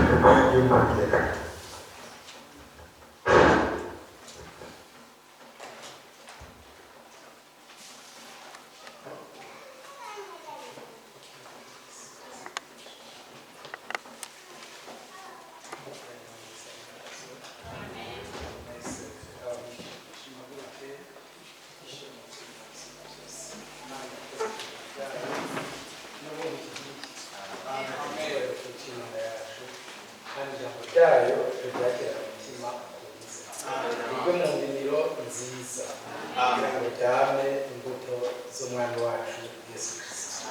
cy'umugeni. ryayo ryakira umutima akuze ubwo mu ndimiro nziza kugira ngo ryame imbuto z'umwana wacu Yesu Kristo.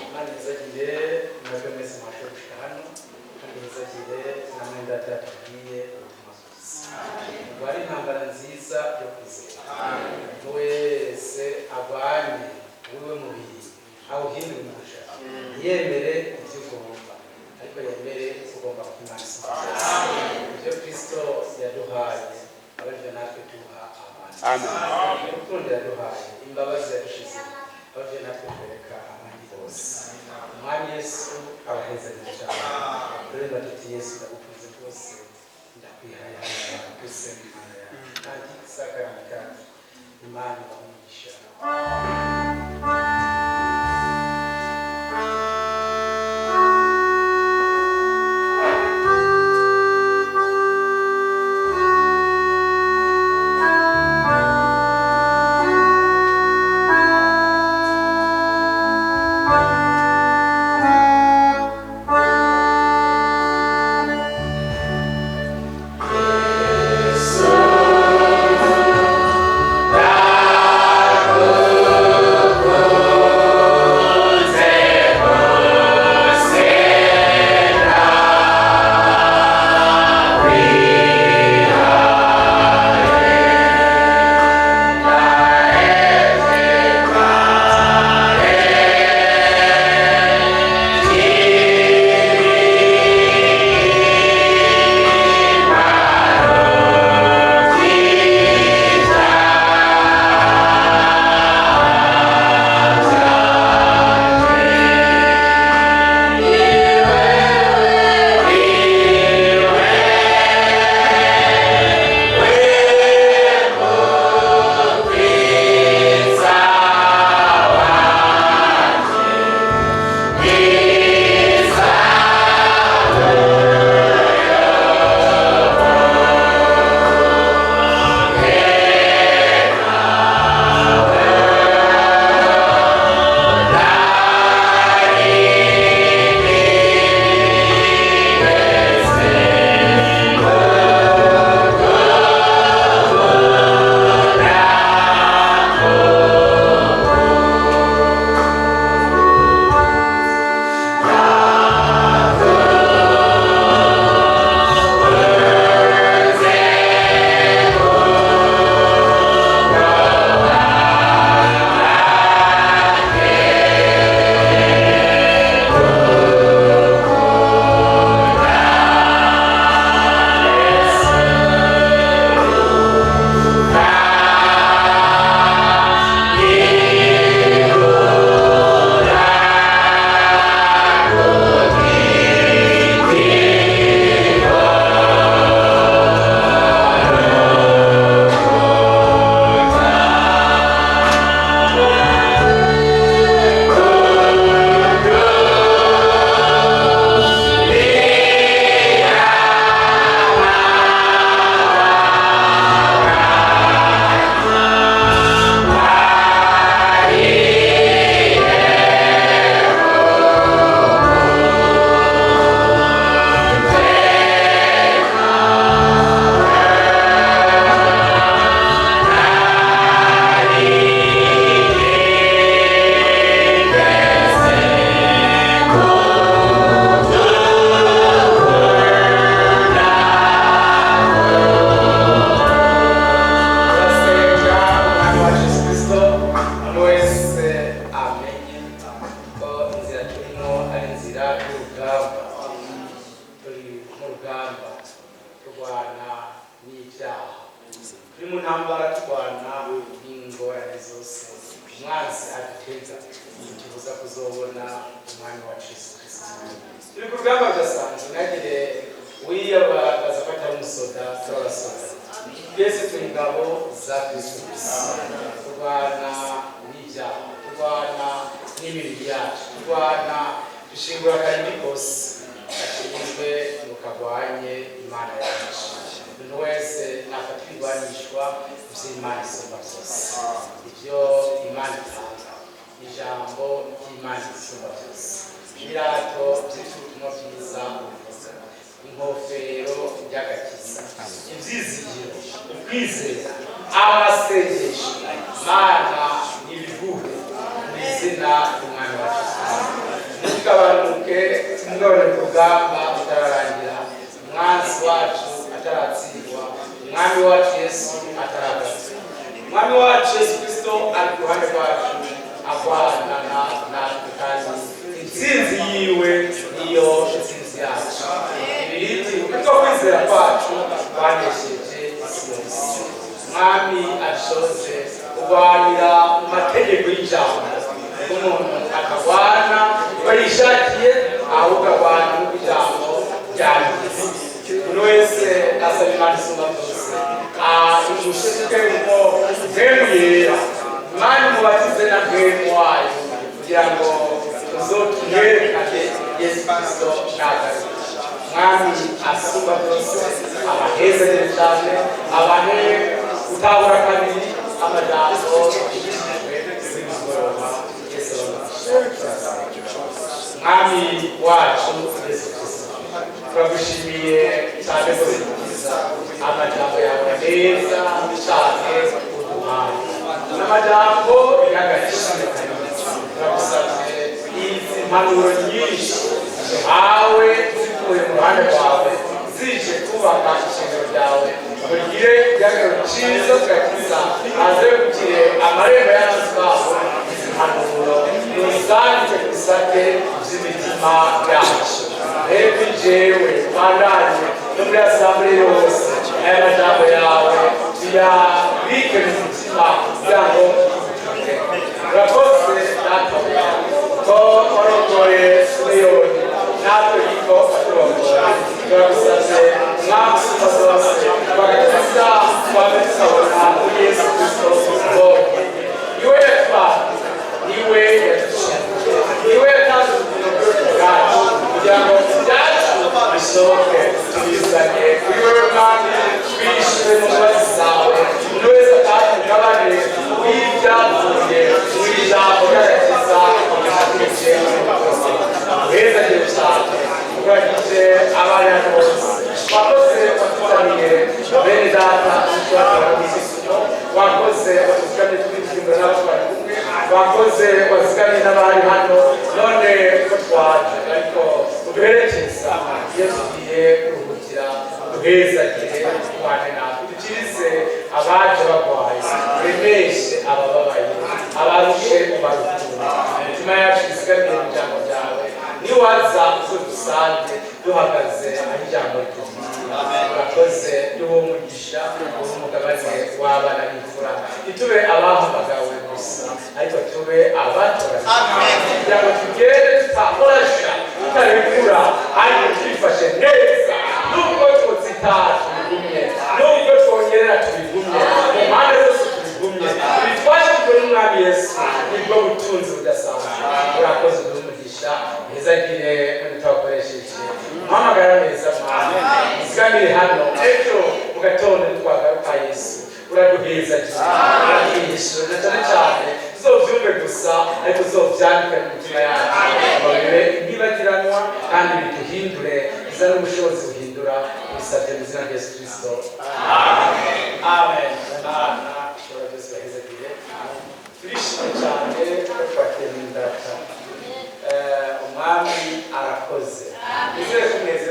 Imana izagire mwebwe mwese mwashoboye gushika hano kandi izagire na mwenda byatubwiye ubutumwa bwiza. Ubwo ari intambara nziza yo kwizera. Umuntu wese abanye wiwe mubiri awuhindure umuja yemere ibyo ugomba ariko yemere ugomba kumwasa ibyo Kristo yaduhaye abajya natwe tuha abandi. Urukundo yaduhaye imbabazi yadushize abajya natwe twereka abandi bose. Umwami Yesu abahezanire cyane tureba tuti Yesu ndagukunze rwose ndakwihaye dusenga Imana yawe kandi isakarame kandi Imana ibamugisha. So ntambara turwana n'ingorane zose umwanzi aduteza tubuza kuzobona umwami wa Yesu Kristo. Turi ku rugamba rudasanzwe ntagire wiyabagaza ko atari umusoda turabasoda twese turi ingabo za Kristo. Turwana n'ibyaha, turwana n'imibiri yacu, turwana dushingura kandi kose gashinzwe mukagwanye Imana yacu. Umuntu wese nafata ibigwanishwa by'Imana isumba byose, ibyo Imana itanga, ijambo ry'Imana isumba byose, ibirato by'ibitumo byiza, inkofero y'agakiza, ibyizigiro, ukwizera, amasengesho, Mana ibivuge mu izina ry'Umwami wa Yesu. Ntugabanuke none urugamba rutararangira, umwanzi wacu ataratsindwa, umwami wacu Yesu ataragaruka. Umwami wacu Yesu Kristo ari ku ruhande rwacu agwana natwe kandi intsinzi yiwe niyo intsinzi yacu. Ibiriti uko kwizera kwacu banesheje isi yose. Umwami ashoje kurwanira mu mategeko y'ijambo, umuntu akagwana uko yishakiye ahubwo agwana n'uko ijambo ryanditse. Buri wese asaba Imana isumba byose imushike ngo mpemu yera Imana imubatize na mpemu wayo kugira ngo tuzotumwerekane Yesu Kristo nagaruka. Umwami asumba byose abahezagire cyane, abahe gutabura kabiri amajambo y'imigoroba. Yesu Umwami wacu Yesu Kristo, turagushimiye cyane ko byiza amajambo yawe meza cyane uduhaye n'amajambo y'agaciro. Turagusabye izi mpanuro nyinshi duhawe zikuye mu ruhande rwawe zije kubaka ishingiro ryawe, ugire igihagararo cyiza tugakiza haze gukire amarembo y'amazi babo. Izi mpanuro nuzandike ku bisate by'imitima yacu. Reba jewe bandanye no muri asambure yose aya majambo yawe tuyabike mu mutima kugira ngo urakoze natwe ko warongoye Simeyoni natwe niko waturongora. Turagusabye Mwami usumba zose bagatiza twabisabona muri Yesu Kristo ubonye. Niwe yatwara, niwe yadushyize, niwe yatanze ubugingo bwacu kugira ngo ibyacu bisohoke tubizanye kuri wowe Mwami. Twishyure mu mbabazi zawe, buri wese atanga umugabane w'ibyavuye mu ijambo ry'agakiza ryaturutse uhezagire cyane. Uragije abana bose wakoze watuzaniye bene data n'utwatara n'isuno, wakoze watuzigamiye twinjira n'abatwari kumwe, wakoze watuzigamiye n'abari hano none ko twaje ariko uduherekeza iyo tugiye kuruhukira uduhezagire twane natwe dukirize abaje barwaye, uremeshe abababaye, abarushe ubaruhure. Imitima yacu izigamiye mu ijambo ryawe, niwaza uzo dusange duhagaze aho ijambo ritubwira. Urakoze duhe umugisha, duhe umugabane w'abana b'imfura, ntitube abahamagawe gusa ariko tube abatoranyijwe kugira ngo tugende tutakorasha tutarekura ariko twifashe neza. Nubwo twozitaha tubigumye, nubwo twongerera tubigumye, mu mpande zose tubigumye, tubitwashijwe n'Umwami Yesu, nibwo butunzi budasanzwe. Urakoze duhe umugisha, hezagire n'utabakoresheje umuhamagara neza Mwami. Izigamire hano ejo mu gatondo twagaruka Yesu uraduhezagire, uraduhisha na cyane cyane tuzovyumve gusa ariko tuzovyandike mu mitima yacu, babere ntibagiranwa kandi biduhindure biza n'ubushobozi buhindura. Bisabye mu izina rya Yesu Kristo, amen. Amen. Ishobora byose bahezagire. Turishimye cyane ko twakiriye Data. Umwami arakoze. Nizere ko mwese